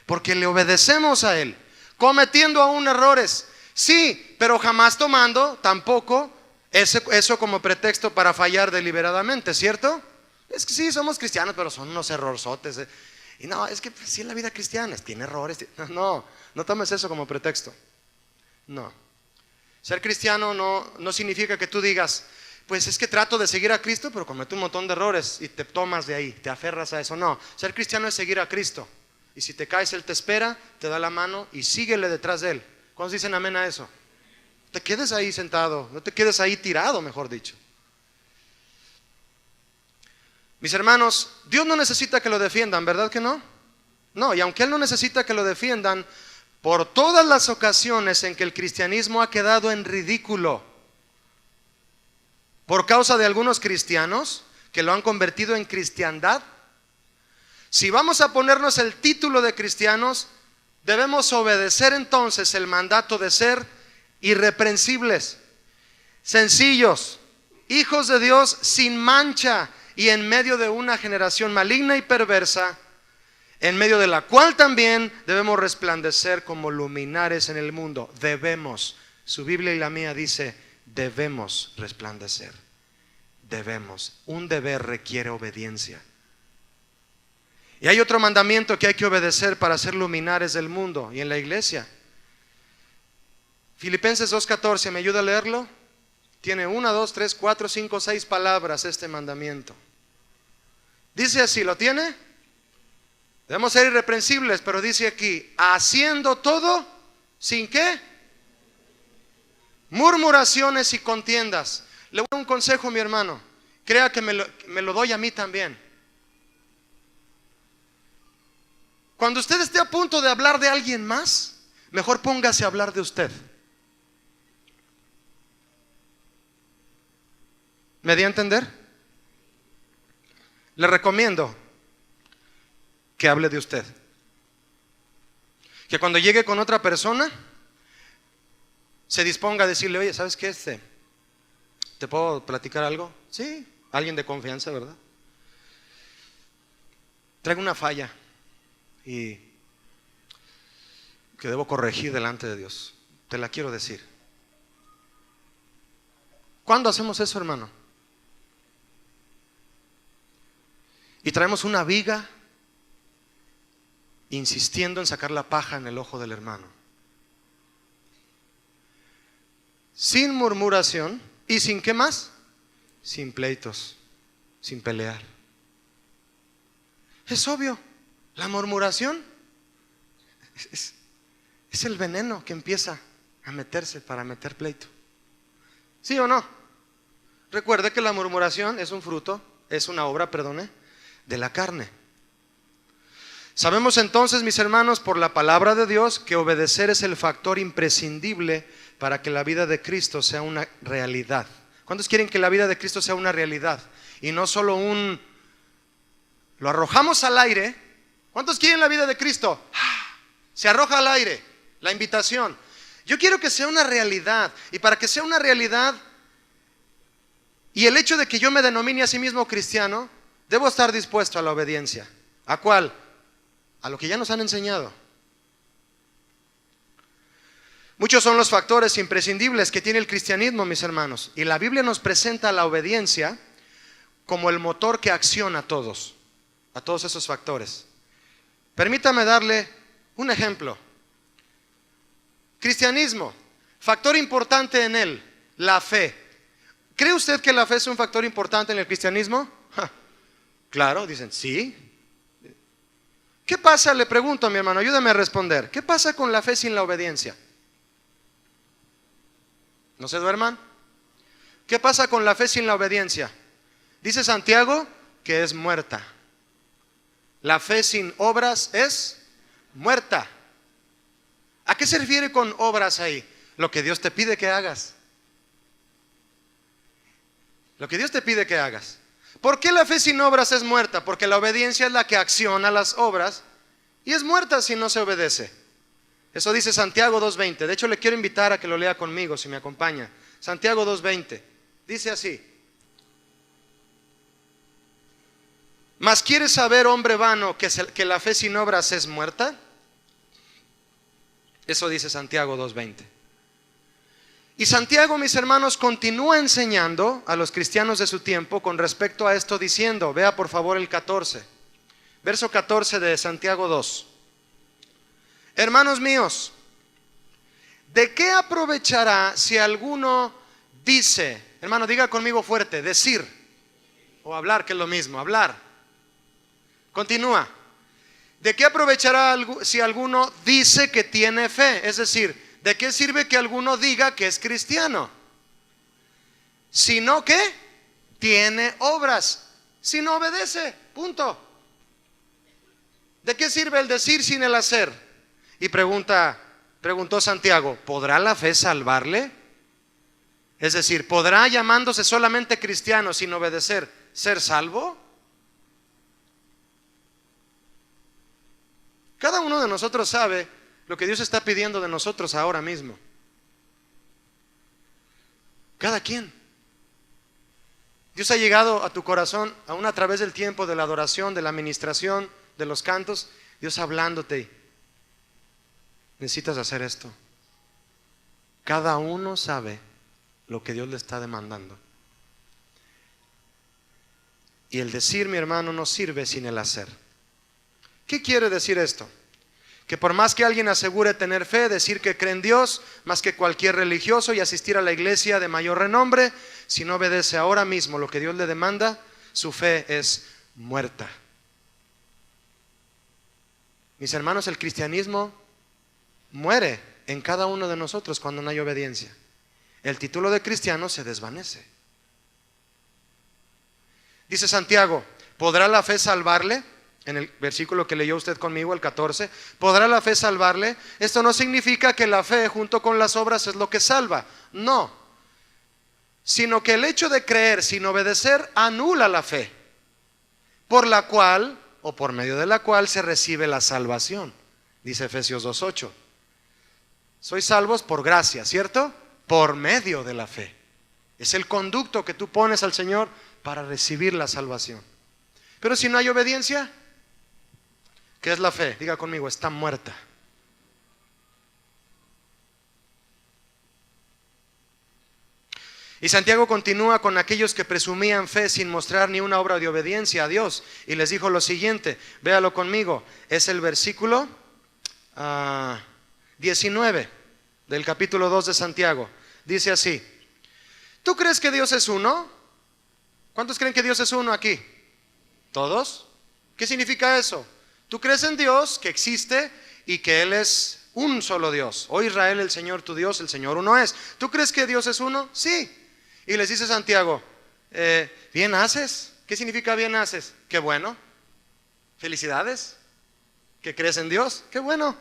porque le obedecemos a Él, cometiendo aún errores. Sí, pero jamás tomando tampoco eso como pretexto para fallar deliberadamente, ¿cierto? Es que sí, somos cristianos, pero son unos errorzotes. Y no, es que pues, sí, en la vida cristiana tiene errores. No tomes eso como pretexto. No. Ser cristiano no significa que tú digas, pues es que trato de seguir a Cristo, pero cometo un montón de errores y te tomas de ahí, te aferras a eso. No, ser cristiano es seguir a Cristo. Y si te caes, Él te espera, te da la mano y síguele detrás de Él. ¿Cuántos dicen amén a eso? Te quedes ahí sentado, no te quedes ahí tirado, mejor dicho. Mis hermanos, Dios no necesita que lo defiendan, ¿verdad que no? No, y aunque Él no necesita que lo defiendan, por todas las ocasiones en que el cristianismo ha quedado en ridículo por causa de algunos cristianos que lo han convertido en cristiandad, si vamos a ponernos el título de cristianos, debemos obedecer entonces el mandato de ser irreprensibles, sencillos, hijos de Dios sin mancha, y en medio de una generación maligna y perversa, en medio de la cual también debemos resplandecer como luminares en el mundo. Debemos, su Biblia y la mía dice, debemos resplandecer. Debemos, un deber requiere obediencia. Y hay otro mandamiento que hay que obedecer para ser luminares del mundo y en la iglesia. Filipenses 2:14, ¿me ayuda a leerlo? Tiene 1, 2, 3, 4, 5, 6 palabras este mandamiento. Dice así, ¿lo tiene? Debemos ser irreprensibles, pero dice aquí, haciendo todo, ¿sin qué? Murmuraciones y contiendas. Le voy a dar un consejo, mi hermano. Crea que me lo doy a mí también. Cuando usted esté a punto de hablar de alguien más, mejor póngase a hablar de usted. ¿Me di a entender? Le recomiendo que hable de usted. Que cuando llegue con otra persona, se disponga a decirle, oye, ¿sabes qué? ¿Te puedo platicar algo? Sí, alguien de confianza, ¿verdad? Traigo una falla y que debo corregir delante de Dios. Te la quiero decir. ¿Cuándo hacemos eso, hermano? Y traemos una viga insistiendo en sacar la paja en el ojo del hermano. Sin murmuración y sin ¿qué más? Sin pleitos, sin pelear. Es obvio, la murmuración es el veneno que empieza a meterse para meter pleito. ¿Sí o no? Recuerde que la murmuración es un fruto, es una obra, de la carne. Sabemos entonces, mis hermanos, por la palabra de Dios, que obedecer es el factor imprescindible para que la vida de Cristo sea una realidad. ¿Cuántos quieren que la vida de Cristo sea una realidad? Y no solo lo arrojamos al aire. ¿Cuántos quieren la vida de Cristo? Se arroja al aire, la invitación. Yo quiero que sea una realidad. Y para que sea una realidad, y el hecho de que yo me denomine a sí mismo cristiano, debo estar dispuesto a la obediencia. ¿A cuál? A lo que ya nos han enseñado. Muchos son los factores imprescindibles que tiene el cristianismo, mis hermanos. Y la Biblia nos presenta la obediencia como el motor que acciona a todos esos factores. Permítame darle un ejemplo. Cristianismo, factor importante en él, la fe. ¿Cree usted que la fe es un factor importante en el cristianismo? Claro, dicen, sí. ¿Qué pasa? Le pregunto a mi hermano, ayúdame a responder. ¿Qué pasa con la fe sin la obediencia? ¿No se duerman? ¿Qué pasa con la fe sin la obediencia? Dice Santiago que es muerta. La fe sin obras es muerta. ¿A qué se refiere con obras ahí? Lo que Dios te pide que hagas. Lo que Dios te pide que hagas. ¿Por qué la fe sin obras es muerta? Porque la obediencia es la que acciona las obras y es muerta si no se obedece. Eso dice Santiago 2:20. De hecho, le quiero invitar a que lo lea conmigo si me acompaña. Santiago 2:20. Dice así: ¿mas quieres saber, hombre vano, que la fe sin obras es muerta? Eso dice Santiago 2:20. Y Santiago, mis hermanos, continúa enseñando a los cristianos de su tiempo con respecto a esto diciendo, vea por favor el 14, verso 14 de Santiago 2. Hermanos míos, ¿de qué aprovechará si alguno dice, hermano, diga conmigo fuerte, decir o hablar, que es lo mismo, hablar? Continúa. ¿De qué aprovechará si alguno dice que tiene fe? Es decir, ¿de qué sirve que alguno diga que es cristiano? Sino que tiene obras, si no obedece, punto. ¿De qué sirve el decir sin el hacer? Y preguntó Santiago, ¿podrá la fe salvarle? Es decir, ¿podrá, llamándose solamente cristiano sin obedecer, ser salvo? Cada uno de nosotros sabe lo que Dios está pidiendo de nosotros ahora mismo. Cada quien. Dios ha llegado a tu corazón aún a través del tiempo de la adoración, de la administración, de los cantos. Dios hablándote. Necesitas hacer esto. Cada uno sabe lo que Dios le está demandando. Y el decir, mi hermano, no sirve sin el hacer. ¿Qué quiere decir esto? Que por más que alguien asegure tener fe, decir que cree en Dios, más que cualquier religioso y asistir a la iglesia de mayor renombre, si no obedece ahora mismo lo que Dios le demanda, su fe es muerta. Mis hermanos, el cristianismo muere en cada uno de nosotros cuando no hay obediencia. El título de cristiano se desvanece. Dice Santiago, ¿podrá la fe salvarle? En el versículo que leyó usted conmigo, el 14, ¿podrá la fe salvarle? Esto no significa que la fe junto con las obras es lo que salva, no, sino que el hecho de creer sin obedecer anula la fe, por la cual o por medio de la cual se recibe la salvación. Dice Efesios 2:8. Sois salvos por gracia, ¿cierto? Por medio de la fe. Es el conducto que tú pones al Señor para recibir la salvación. Pero si no hay obediencia, ¿qué es la fe? Diga conmigo, está muerta. Y Santiago continúa con aquellos que presumían fe sin mostrar ni una obra de obediencia a Dios. Y les dijo lo siguiente, véalo conmigo, es el versículo 19 del capítulo 2 de Santiago. Dice así, ¿tú crees que Dios es uno? ¿Cuántos creen que Dios es uno aquí? ¿Todos? ¿Qué significa eso? Tú crees en Dios, que existe y que Él es un solo Dios. Oh Israel, el Señor tu Dios, el Señor uno es. ¿Tú crees que Dios es uno? Sí. Y les dice Santiago, bien haces. ¿Qué significa bien haces? Qué bueno. Felicidades. ¿Que crees en Dios? Qué bueno.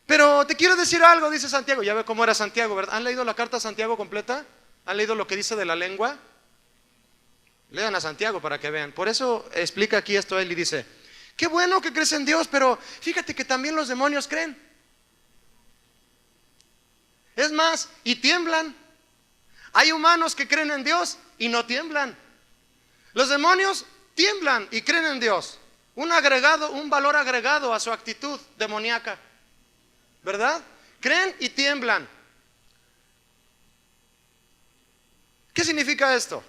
Pero te quiero decir algo, dice Santiago. Ya ve cómo era Santiago, ¿verdad? ¿Han leído la carta a Santiago completa? ¿Han leído lo que dice de la lengua? Lean a Santiago para que vean. Por eso explica aquí esto él y dice, qué bueno que crees en Dios, pero fíjate que también los demonios creen. Es más, y tiemblan. Hay humanos que creen en Dios y no tiemblan. Los demonios tiemblan y creen en Dios. Un valor agregado a su actitud demoníaca. ¿Verdad? Creen y tiemblan. ¿Qué significa esto?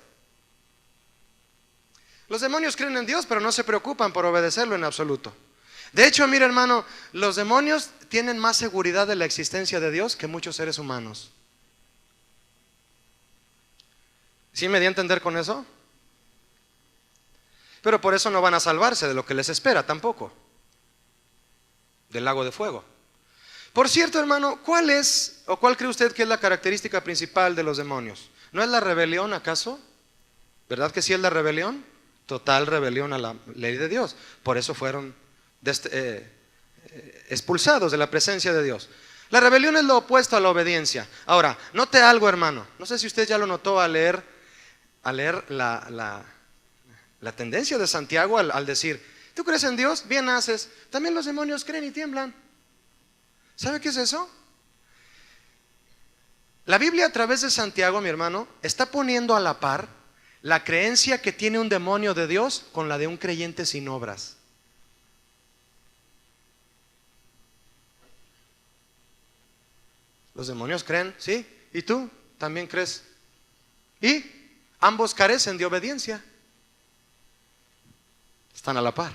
Los demonios creen en Dios, pero no se preocupan por obedecerlo en absoluto. De hecho, mira hermano, los demonios tienen más seguridad de la existencia de Dios que muchos seres humanos. ¿Sí me di a entender con eso? Pero por eso no van a salvarse de lo que les espera tampoco. Del lago de fuego. Por cierto, hermano, ¿cuál cree usted que es la característica principal de los demonios? ¿No es la rebelión acaso? ¿Verdad que sí es la rebelión? Total rebelión a la ley de Dios. Por eso fueron expulsados de la presencia de Dios. La rebelión es lo opuesto a la obediencia. Ahora, note algo, hermano. No sé si usted ya lo notó al leer a leer la tendencia de Santiago al decir, ¿tú crees en Dios? Bien haces. También los demonios creen y tiemblan. ¿Sabe qué es eso? La Biblia a través de Santiago, mi hermano, está poniendo a la par la creencia que tiene un demonio de Dios con la de un creyente sin obras. Los demonios creen, ¿sí? ¿Y tú también crees? Y ambos carecen de obediencia. Están a la par.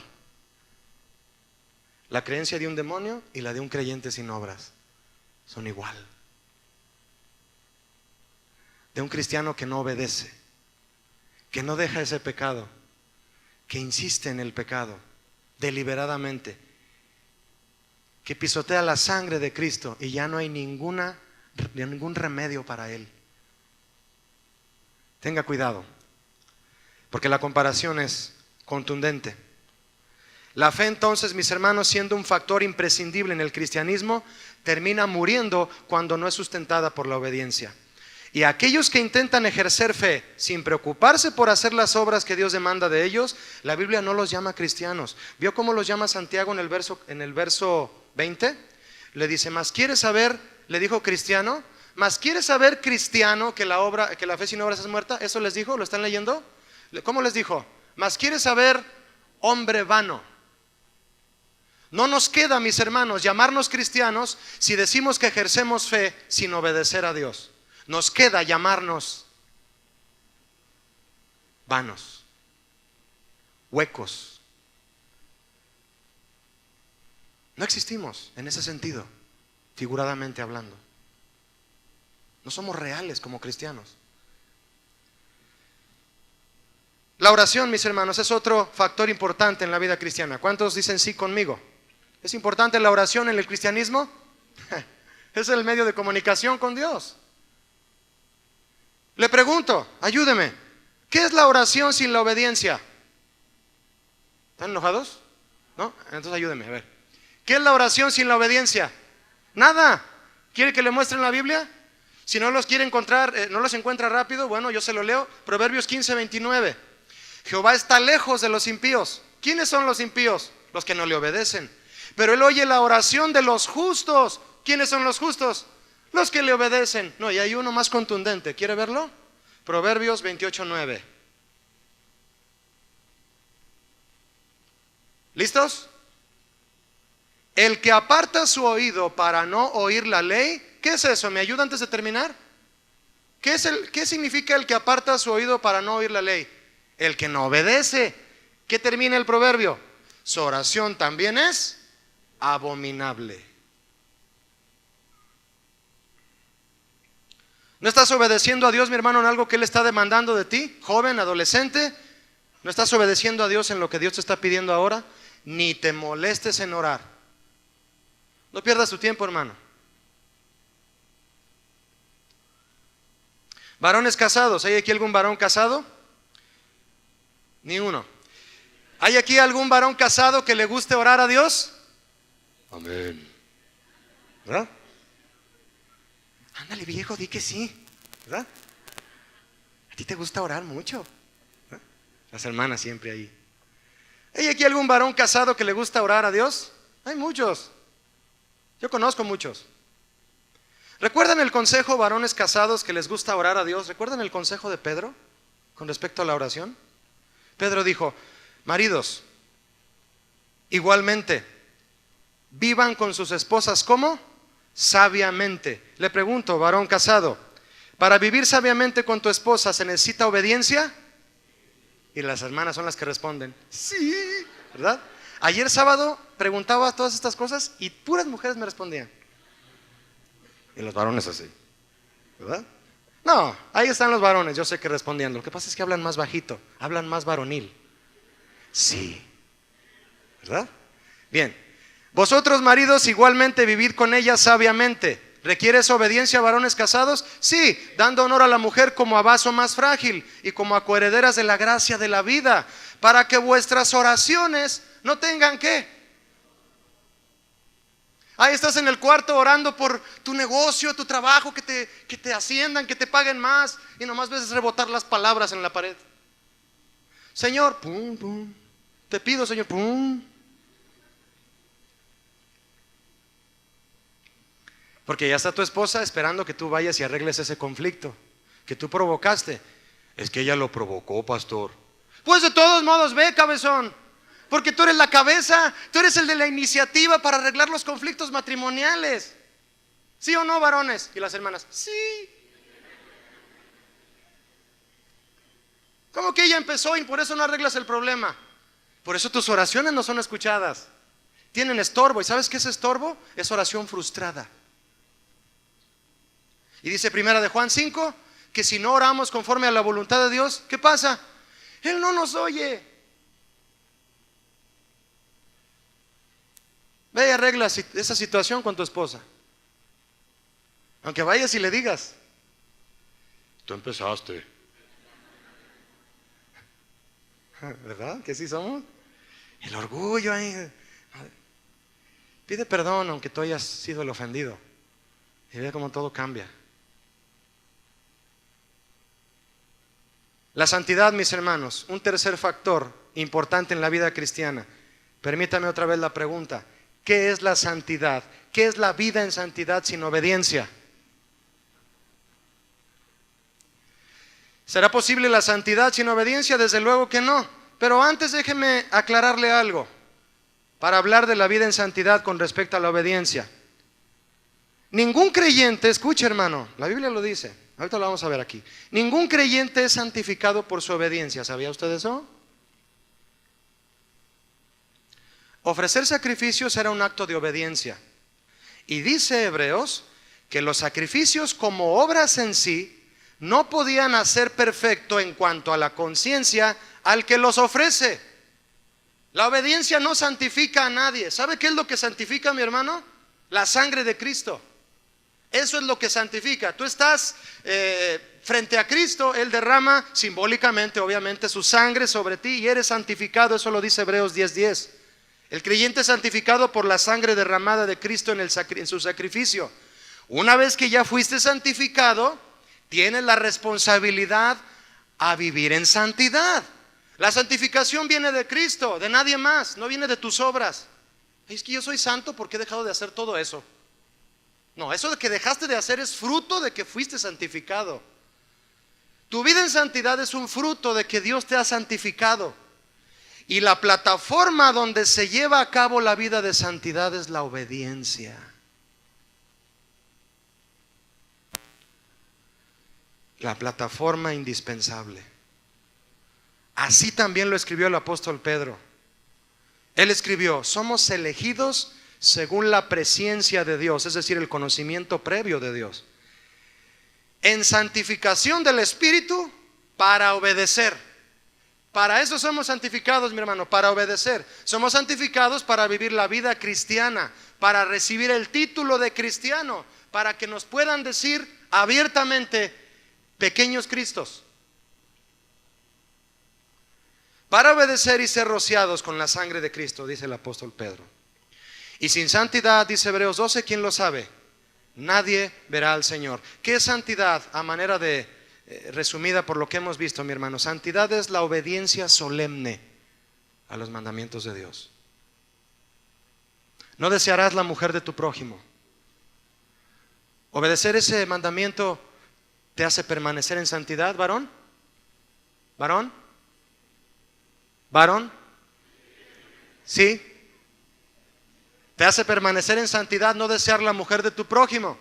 La creencia de un demonio y la de un creyente sin obras son igual. De un cristiano que no obedece, que no deja ese pecado, que insiste en el pecado deliberadamente, que pisotea la sangre de Cristo y ya no hay ningún remedio para él. Tenga cuidado, porque la comparación es contundente. La fe entonces, mis hermanos, siendo un factor imprescindible en el cristianismo, termina muriendo cuando no es sustentada por la obediencia. Y aquellos que intentan ejercer fe sin preocuparse por hacer las obras que Dios demanda de ellos, la Biblia no los llama cristianos. ¿Vio cómo los llama Santiago en el verso 20? Le dice, ¿más quieres saber? Le dijo cristiano. ¿Más quieres saber, cristiano, que la fe sin obras es muerta? ¿Eso les dijo? ¿Lo están leyendo? ¿Cómo les dijo? ¿Más quieres saber, hombre vano? No nos queda, mis hermanos, llamarnos cristianos si decimos que ejercemos fe sin obedecer a Dios. Nos queda llamarnos vanos, huecos. No existimos en ese sentido, figuradamente hablando. No somos reales como cristianos. La oración, mis hermanos, es otro factor importante en la vida cristiana. ¿Cuántos dicen sí conmigo? ¿Es importante la oración en el cristianismo? Es el medio de comunicación con Dios. Le pregunto, ayúdeme, ¿qué es la oración sin la obediencia? ¿Están enojados? ¿No? Entonces ayúdeme, a ver. ¿Qué es la oración sin la obediencia? Nada. ¿Quiere que le muestre la Biblia? Si no los quiere encontrar, no los encuentra rápido, bueno, yo se lo leo. Proverbios 15:29. Jehová está lejos de los impíos. ¿Quiénes son los impíos? Los que no le obedecen. Pero él oye la oración de los justos. ¿Quiénes son los justos? Los que le obedecen. No, y hay uno más contundente. ¿Quiere verlo? Proverbios 28:9. ¿Listos? El que aparta su oído para no oír la ley. ¿Qué es eso? ¿Me ayuda antes de terminar? ¿Qué significa el que aparta su oído para no oír la ley? El que no obedece. ¿Qué termina el proverbio? Su oración también es abominable. ¿No estás obedeciendo a Dios, mi hermano, en algo que Él está demandando de ti? Joven, adolescente, ¿no estás obedeciendo a Dios en lo que Dios te está pidiendo ahora? Ni te molestes en orar. No pierdas tu tiempo, hermano. Varones casados, ¿hay aquí algún varón casado? Ni uno. ¿Hay aquí algún varón casado que le guste orar a Dios? Amén. ¿Verdad? Ándale, viejo, di que sí, ¿verdad? A ti te gusta orar mucho, ¿verdad? Las hermanas siempre ahí. ¿Hay aquí algún varón casado que le gusta orar a Dios? Hay muchos. Yo conozco muchos. ¿Recuerdan el consejo, varones casados, que les gusta orar a Dios? ¿Recuerdan el consejo de Pedro con respecto a la oración? Pedro dijo, maridos, igualmente, vivan con sus esposas, ¿cómo? Sabiamente. Le pregunto, varón casado, ¿para vivir sabiamente con tu esposa se necesita obediencia? Y las hermanas son las que responden, sí, ¿verdad? Ayer sábado preguntaba todas estas cosas y puras mujeres me respondían. Y los varones así, ¿verdad? No, ahí están los varones, yo sé que respondían. Lo que pasa es que hablan más bajito, hablan más varonil. Sí, ¿verdad? Bien, vosotros maridos igualmente vivid con ella sabiamente. ¿Requieres obediencia, varones casados? Sí, dando honor a la mujer como a vaso más frágil y como a coherederas de la gracia de la vida, para que vuestras oraciones no tengan ¿qué? Ahí estás en el cuarto orando por tu negocio, tu trabajo, que te asciendan, que te paguen más, y nomás ves rebotar las palabras en la pared. Señor, pum, pum. Te pido, Señor, pum. Porque ya está tu esposa esperando que tú vayas y arregles ese conflicto que tú provocaste. Es que ella lo provocó, pastor. Pues de todos modos, ve, cabezón. Porque tú eres la cabeza, tú eres el de la iniciativa para arreglar los conflictos matrimoniales. ¿Sí o no, varones? Y las hermanas, sí. ¿Cómo que ella empezó y por eso no arreglas el problema? Por eso tus oraciones no son escuchadas. Tienen estorbo. ¿Y sabes qué es estorbo? Es oración frustrada. Y dice Primera de Juan 5 que si no oramos conforme a la voluntad de Dios, ¿qué pasa? Él no nos oye. Ve y arregla esa situación con tu esposa. Aunque vayas y le digas, tú empezaste. ¿Verdad? Que sí somos. El orgullo ahí. Pide perdón aunque tú hayas sido el ofendido. Y ve cómo todo cambia. La santidad, mis hermanos, un tercer factor importante en la vida cristiana. Permítame otra vez la pregunta. ¿Qué es la santidad? ¿Qué es la vida en santidad sin obediencia? ¿Será posible la santidad sin obediencia? Desde luego que no. Pero antes déjeme aclararle algo para hablar de la vida en santidad con respecto a la obediencia. Ningún creyente, escuche hermano, la Biblia lo dice, ahorita lo vamos a ver aquí. Ningún creyente es santificado por su obediencia. ¿Sabía usted eso? Ofrecer sacrificios era un acto de obediencia. Y dice Hebreos que los sacrificios como obras en sí no podían hacer perfecto en cuanto a la conciencia al que los ofrece. La obediencia no santifica a nadie. ¿Sabe qué es lo que santifica, mi hermano? La sangre de Cristo. Eso es lo que santifica. Tú estás frente a Cristo, Él derrama simbólicamente, obviamente, su sangre sobre ti y eres santificado. Eso lo dice Hebreos 10:10. El creyente es santificado por la sangre derramada de Cristo en su sacrificio. Una vez que ya fuiste santificado, tienes la responsabilidad a vivir en santidad. La santificación viene de Cristo, de nadie más, no viene de tus obras. Es que yo soy santo porque he dejado de hacer todo eso. No, eso de que dejaste de hacer es fruto de que fuiste santificado. Tu vida en santidad es un fruto de que Dios te ha santificado. Y la plataforma donde se lleva a cabo la vida de santidad es la obediencia. La plataforma indispensable. Así también lo escribió el apóstol Pedro. Él escribió, somos elegidos según la presciencia de Dios, es decir, el conocimiento previo de Dios, en santificación del Espíritu para obedecer. Para eso somos santificados, mi hermano, para obedecer. Somos santificados para vivir la vida cristiana, para recibir el título de cristiano, para que nos puedan decir abiertamente, pequeños Cristos. Para obedecer y ser rociados con la sangre de Cristo, dice el apóstol Pedro. Y sin santidad, dice Hebreos 12, ¿quién lo sabe? Nadie verá al Señor. ¿Qué es santidad? A manera de resumida por lo que hemos visto, mi hermano. Santidad es la obediencia solemne a los mandamientos de Dios. No desearás la mujer de tu prójimo. Obedecer ese mandamiento te hace permanecer en santidad, varón. ¿Varón? ¿Varón? ¿Sí? Te hace permanecer en santidad no desear la mujer de tu prójimo.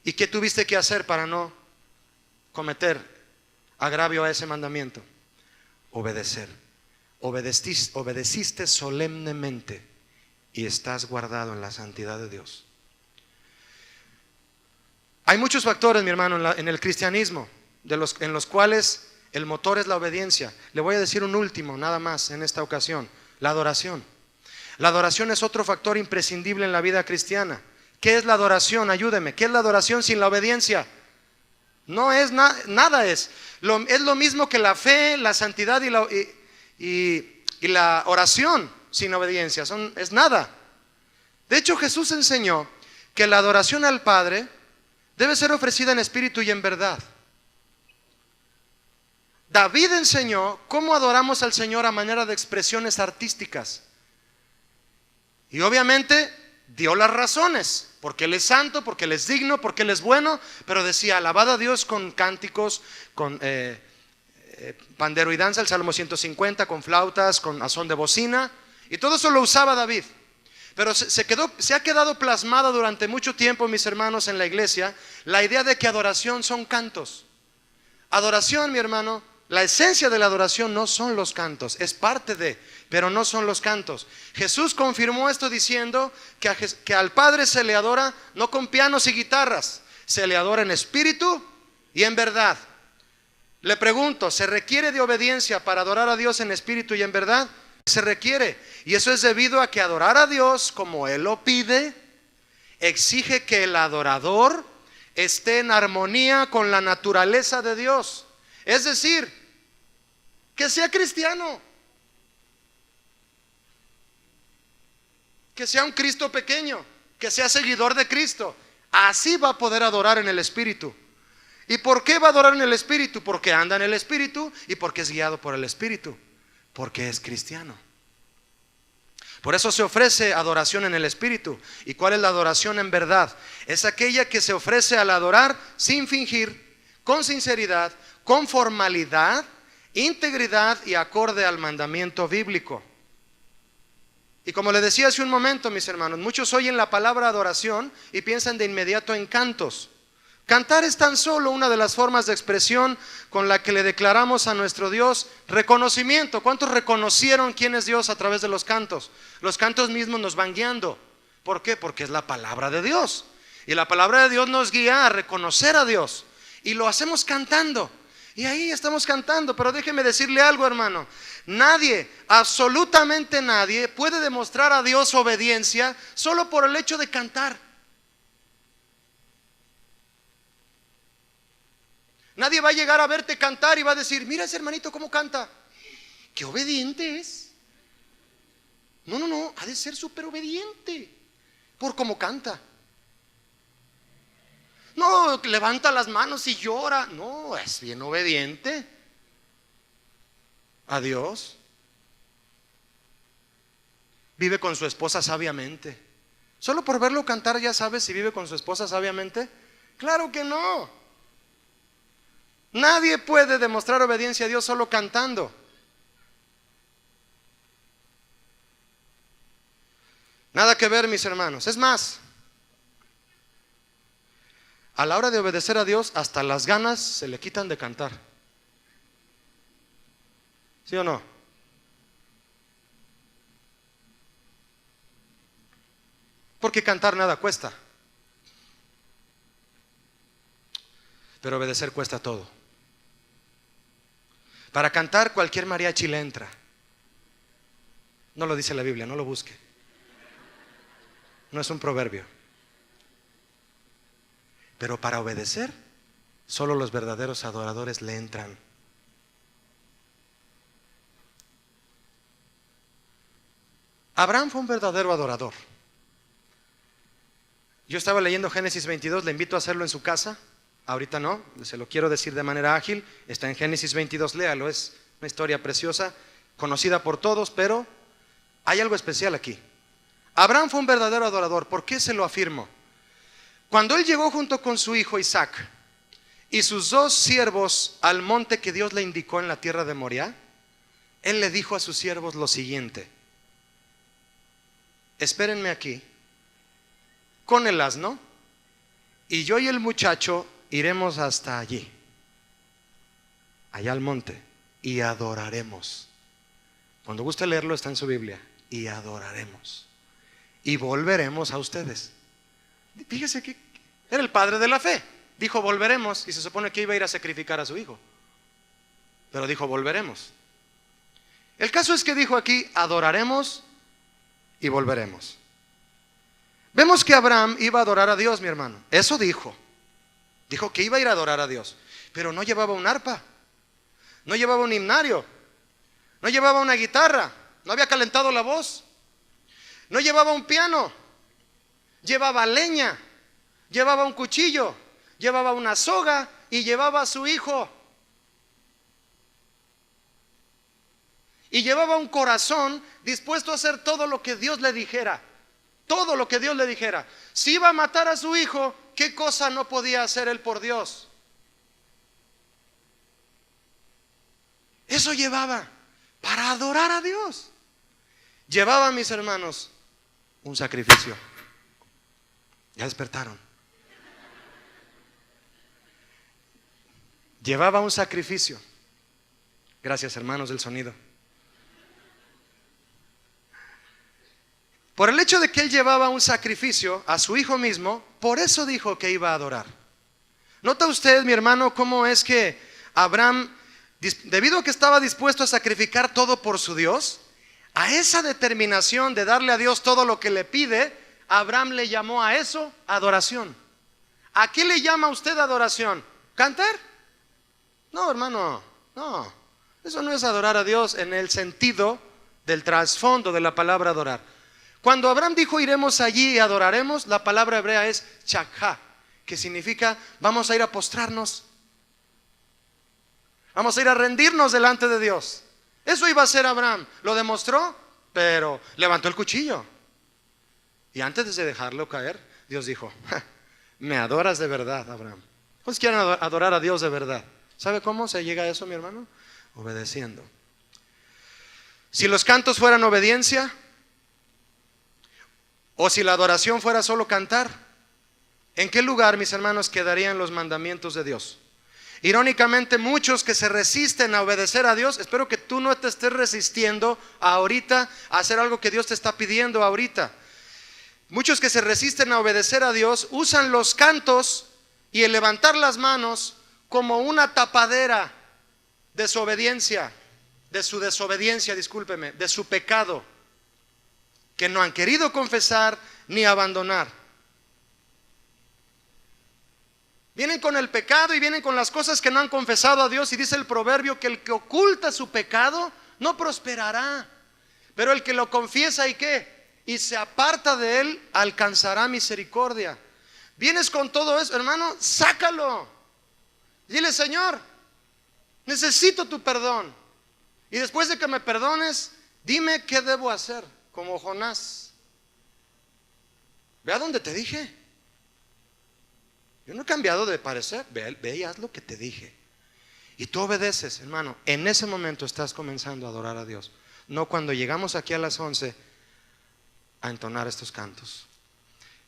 ¿Y qué tuviste que hacer para no cometer agravio a ese mandamiento? Obedecer. Obedeciste solemnemente y estás guardado en la santidad de Dios. Hay muchos factores, mi hermano, en el cristianismo, en los cuales el motor es la obediencia. Le voy a decir un último, nada más en esta ocasión: la adoración. La adoración es otro factor imprescindible en la vida cristiana. ¿Qué es la adoración? Ayúdeme. ¿Qué es la adoración sin la obediencia? No es nada es. Es lo mismo que la fe, la santidad y la oración. sin obediencia, es nada. De hecho, Jesús enseñó que la adoración al Padre debe ser ofrecida en espíritu y en verdad. David enseñó cómo adoramos al Señor a manera de expresiones artísticas. Y obviamente dio las razones, porque Él es santo, porque Él es digno, porque Él es bueno, pero decía, alabad a Dios con cánticos, con pandero y danza, el Salmo 150, con flautas, con a son de bocina, y todo eso lo usaba David. Pero se ha quedado plasmado durante mucho tiempo, mis hermanos, en la iglesia, la idea de que adoración son cantos. Adoración, mi hermano, la esencia de la adoración no son los cantos, es parte de, pero no son los cantos. Jesús confirmó esto diciendo que al Padre se le adora no con pianos y guitarras, se le adora en espíritu y en verdad. Le pregunto, ¿se requiere de obediencia para adorar a Dios en espíritu y en verdad? Se requiere, y eso es debido a que adorar a Dios como Él lo pide exige que el adorador esté en armonía con la naturaleza de Dios. Es decir, que sea cristiano, que sea un Cristo pequeño, que sea seguidor de Cristo. Así va a poder adorar en el Espíritu. ¿Y por qué va a adorar en el Espíritu? Porque anda en el Espíritu y porque es guiado por el Espíritu, porque es cristiano. Por eso se ofrece adoración en el Espíritu. ¿Y cuál es la adoración en verdad? Es aquella que se ofrece al adorar sin fingir, con sinceridad, con formalidad, integridad y acorde al mandamiento bíblico. Y como le decía hace un momento, mis hermanos, muchos oyen la palabra adoración y piensan de inmediato en cantos. Cantar es tan solo una de las formas de expresión con la que le declaramos a nuestro Dios reconocimiento. ¿Cuántos reconocieron quién es Dios a través de los cantos? Los cantos mismos nos van guiando. ¿Por qué? Porque es la palabra de Dios. Y la palabra de Dios nos guía a reconocer a Dios. Y lo hacemos cantando. Y ahí estamos cantando. Pero déjeme decirle algo, hermano. Nadie, absolutamente nadie, puede demostrar a Dios obediencia solo por el hecho de cantar. Nadie va a llegar a verte cantar y va a decir, mira ese hermanito cómo canta, qué obediente es. No, ha de ser súper obediente por cómo canta. No, levanta las manos y llora. No, es bien obediente a Dios. Vive con su esposa sabiamente. ¿Solo por verlo cantar ya sabes si vive con su esposa sabiamente? Claro que no. Nadie puede demostrar obediencia a Dios solo cantando. Nada que ver, mis hermanos. Es más, a la hora de obedecer a Dios, hasta las ganas se le quitan de cantar. ¿Sí o no? Porque cantar nada cuesta, pero obedecer cuesta todo. Para cantar cualquier mariachi le entra. No lo dice la Biblia, no lo busque. No es un proverbio. Pero para obedecer, solo los verdaderos adoradores le entran. Abraham fue un verdadero adorador. Yo estaba leyendo Génesis 22, le invito a hacerlo en su casa. Ahorita no, se lo quiero decir de manera ágil. Está en Génesis 22, léalo, es una historia preciosa, conocida por todos, pero hay algo especial aquí. Abraham fue un verdadero adorador. ¿Por qué se lo afirmo? Cuando él llegó junto con su hijo Isaac y sus dos siervos al monte que Dios le indicó en la tierra de Moriah, él le dijo a sus siervos lo siguiente: espérenme aquí con el asno, y yo y el muchacho iremos hasta allí, allá al monte, y adoraremos. Cuando guste leerlo, está en su Biblia. Y adoraremos, y volveremos a ustedes. Fíjese que era el padre de la fe. Dijo volveremos, y se supone que iba a ir a sacrificar a su hijo, pero dijo volveremos. El caso es que dijo aquí adoraremos y volveremos. Vemos que Abraham iba a adorar a Dios, mi hermano. Eso dijo. Dijo que iba a ir a adorar a Dios, pero no llevaba un arpa, no llevaba un himnario, no llevaba una guitarra, no había calentado la voz. No llevaba un piano, llevaba leña, llevaba un cuchillo, llevaba una soga y llevaba a su hijo. Y llevaba un corazón dispuesto a hacer todo lo que Dios le dijera. Todo lo que Dios le dijera. Si iba a matar a su hijo, ¿qué cosa no podía hacer él por Dios? Eso llevaba para adorar a Dios. Llevaba, mis hermanos, un sacrificio. Ya despertaron. Llevaba un sacrificio. Gracias, hermanos del sonido. Por el hecho de que él llevaba un sacrificio a su hijo mismo, por eso dijo que iba a adorar. ¿Nota usted, mi hermano, cómo es que Abraham, debido a que estaba dispuesto a sacrificar todo por su Dios, a esa determinación de darle a Dios todo lo que le pide, Abraham le llamó a eso adoración? ¿A qué le llama usted adoración? ¿Cantar? No, hermano, no. Eso no es adorar a Dios en el sentido del trasfondo de la palabra adorar. Cuando Abraham dijo iremos allí y adoraremos, la palabra hebrea es chakha, que significa vamos a ir a postrarnos, vamos a ir a rendirnos delante de Dios. Eso iba a hacer Abraham. Lo demostró, pero levantó el cuchillo. Y antes de dejarlo caer, Dios dijo: me adoras de verdad, Abraham. ¿Cuántos quieren adorar a Dios de verdad? ¿Sabe cómo se llega a eso, mi hermano? Obedeciendo. Si los cantos fueran obediencia, o si la adoración fuera solo cantar, ¿en qué lugar, mis hermanos, quedarían los mandamientos de Dios? Irónicamente, muchos que se resisten a obedecer a Dios, espero que tú no te estés resistiendo ahorita a hacer algo que Dios te está pidiendo ahorita. Muchos que se resisten a obedecer a Dios usan los cantos y el levantar las manos como una tapadera de su obediencia, de su desobediencia, discúlpeme, de su pecado, que no han querido confesar ni abandonar. Vienen con el pecado y vienen con las cosas que no han confesado a Dios, y dice el proverbio que el que oculta su pecado no prosperará, pero el que lo confiesa y qué, y se aparta de él, alcanzará misericordia. Vienes con todo eso, hermano, sácalo. Dile: Señor, necesito tu perdón, y después de que me perdones, dime qué debo hacer. Como Jonás. Ve a donde te dije. Yo no he cambiado de parecer. Ve y haz lo que te dije. Y tú obedeces, hermano. En ese momento estás comenzando a adorar a Dios. No cuando llegamos aquí a las 11 a entonar estos cantos.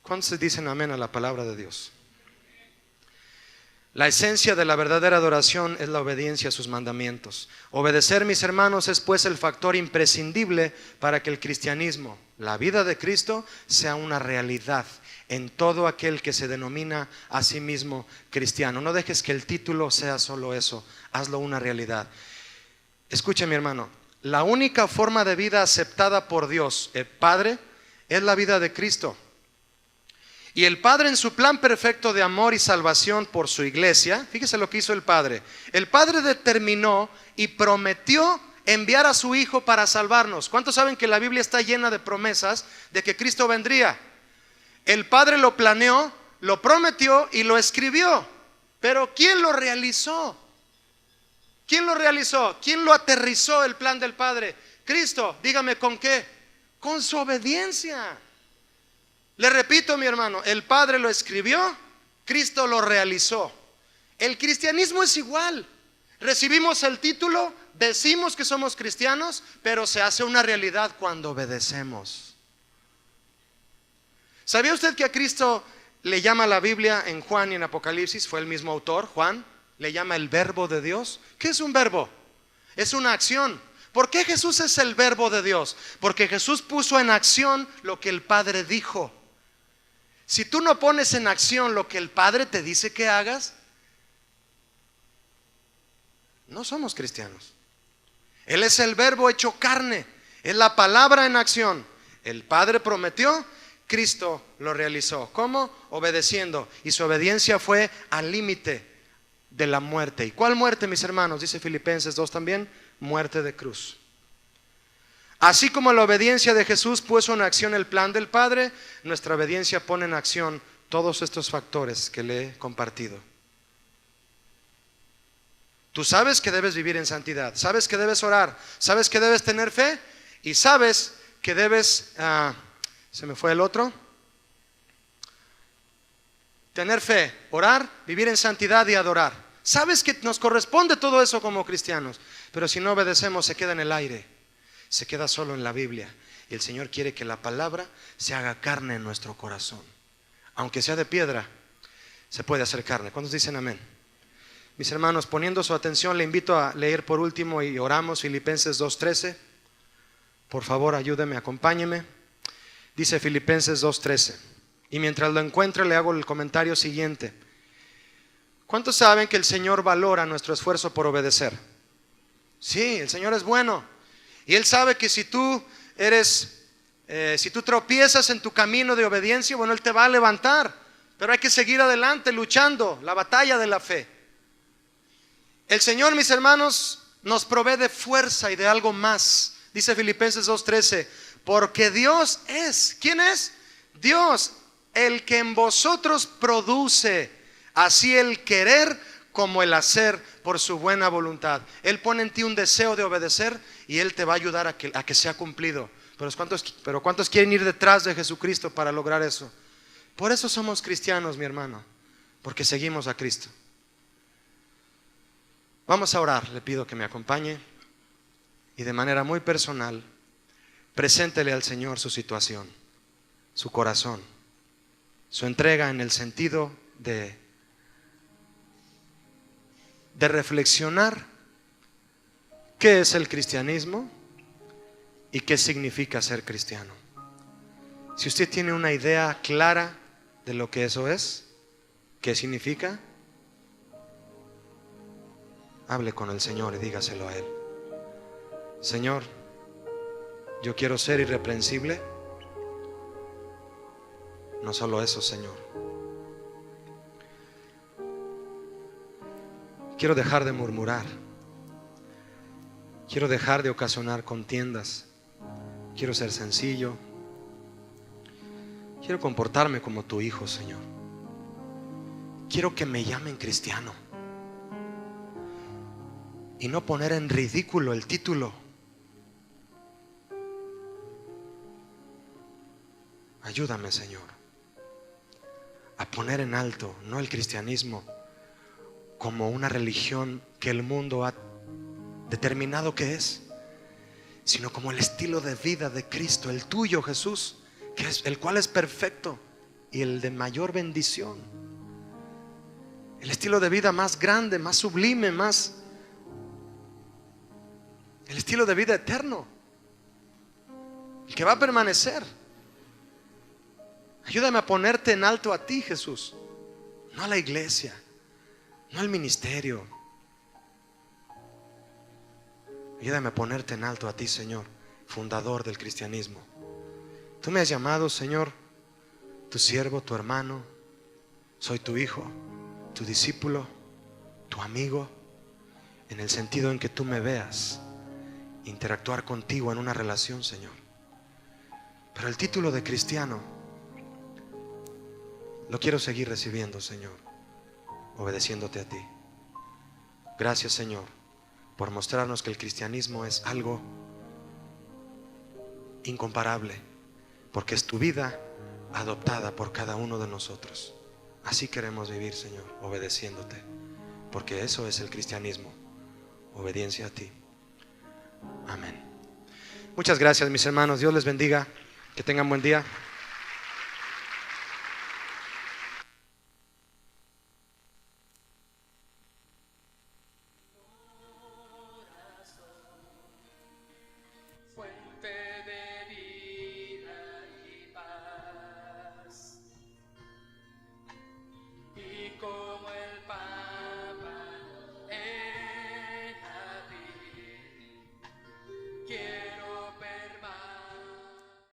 ¿Cuántos dicen amén a la palabra de Dios? La esencia de la verdadera adoración es la obediencia a sus mandamientos. Obedecer, mis hermanos, es pues el factor imprescindible para que el cristianismo, la vida de Cristo, sea una realidad en todo aquel que se denomina a sí mismo cristiano. No dejes que el título sea solo eso, hazlo una realidad. Escuche, mi hermano, la única forma de vida aceptada por Dios, el Padre, es la vida de Cristo. Y el Padre, en su plan perfecto de amor y salvación por su iglesia, fíjese lo que hizo el Padre. El Padre determinó y prometió enviar a su Hijo para salvarnos. ¿Cuántos saben que la Biblia está llena de promesas de que Cristo vendría? El Padre lo planeó, lo prometió y lo escribió. Pero ¿quién lo realizó? ¿Quién lo realizó? ¿Quién lo aterrizó el plan del Padre? Cristo. Dígame, ¿con qué? Con su obediencia. Le repito, mi hermano, el Padre lo escribió, Cristo lo realizó. El cristianismo es igual. Recibimos el título, decimos que somos cristianos, pero se hace una realidad cuando obedecemos. ¿Sabía usted que a Cristo le llama la Biblia en Juan y en Apocalipsis? Fue el mismo autor, Juan, le llama el verbo de Dios. ¿Qué es un verbo? Es una acción. ¿Por qué Jesús es el verbo de Dios? Porque Jesús puso en acción lo que el Padre dijo. Si tú no pones en acción lo que el Padre te dice que hagas, no somos cristianos. Él es el verbo hecho carne, es la palabra en acción. El Padre prometió, Cristo lo realizó. ¿Cómo? Obedeciendo. Y su obediencia fue al límite de la muerte. ¿Y cuál muerte, mis hermanos? Dice Filipenses 2 también, muerte de cruz. Así como la obediencia de Jesús puso en acción el plan del Padre, nuestra obediencia pone en acción todos estos factores que le he compartido. Tú sabes que debes vivir en santidad, sabes que debes orar, sabes que debes tener fe y sabes que debes, se me fue el otro, tener fe, orar, vivir en santidad y adorar. Sabes que nos corresponde todo eso como cristianos, pero si no obedecemos se queda en el aire, se queda solo en la Biblia. Y el Señor quiere que la palabra se haga carne en nuestro corazón. Aunque sea de piedra, se puede hacer carne. ¿Cuántos dicen amén? Mis hermanos, poniendo su atención, le invito a leer por último y oramos Filipenses 2:13. Por favor, ayúdeme, acompáñeme. Dice Filipenses 2:13. Y mientras lo encuentre, le hago el comentario siguiente. ¿Cuántos saben que el Señor valora nuestro esfuerzo por obedecer? Sí, el Señor es bueno. Y Él sabe que si tú tropiezas en tu camino de obediencia, bueno, Él te va a levantar. Pero hay que seguir adelante luchando la batalla de la fe. El Señor, mis hermanos, nos provee de fuerza y de algo más. Dice Filipenses 2:13, porque Dios es, ¿quién es? Dios, el que en vosotros produce así el querer como el hacer por su buena voluntad. Él pone en ti un deseo de obedecer y Él te va a ayudar a que sea cumplido. Pero ¿cuántos quieren ir detrás de Jesucristo para lograr eso? Por eso somos cristianos, mi hermano, porque seguimos a Cristo. Vamos a orar, le pido que me acompañe y de manera muy personal preséntele al Señor su situación, su corazón, su entrega en el sentido de reflexionar qué es el cristianismo y qué significa ser cristiano. Si usted tiene una idea clara de lo que eso es, qué significa, hable con el Señor y dígaselo a Él. Señor, yo quiero ser irreprensible. No solo eso, Señor. Quiero dejar de murmurar. Quiero dejar de ocasionar contiendas. Quiero ser sencillo. Quiero comportarme como tu hijo, Señor. Quiero que me llamen cristiano y no poner en ridículo el título. Ayúdame, Señor, a poner en alto no el cristianismo como una religión que el mundo ha determinado que es, sino como el estilo de vida de Cristo, el tuyo, Jesús, que es el cual es perfecto y el de mayor bendición, el estilo de vida más grande, más sublime, el estilo de vida eterno, el que va a permanecer. Ayúdame a ponerte en alto a ti, Jesús, no a la iglesia, no al ministerio. Ayúdame a ponerte en alto a ti, Señor, fundador del cristianismo. Tú me has llamado, Señor, tu siervo, tu hermano. Soy tu hijo, tu discípulo, tu amigo, en el sentido en que tú me veas interactuar contigo en una relación, Señor. Pero el título de cristiano lo quiero seguir recibiendo, Señor, obedeciéndote a ti. Gracias, Señor, por mostrarnos que el cristianismo es algo incomparable, porque es tu vida adoptada por cada uno de nosotros. Así queremos vivir, Señor, obedeciéndote, porque eso es el cristianismo, obediencia a ti. Amén. Muchas gracias, mis hermanos. Dios les bendiga. Que tengan buen día.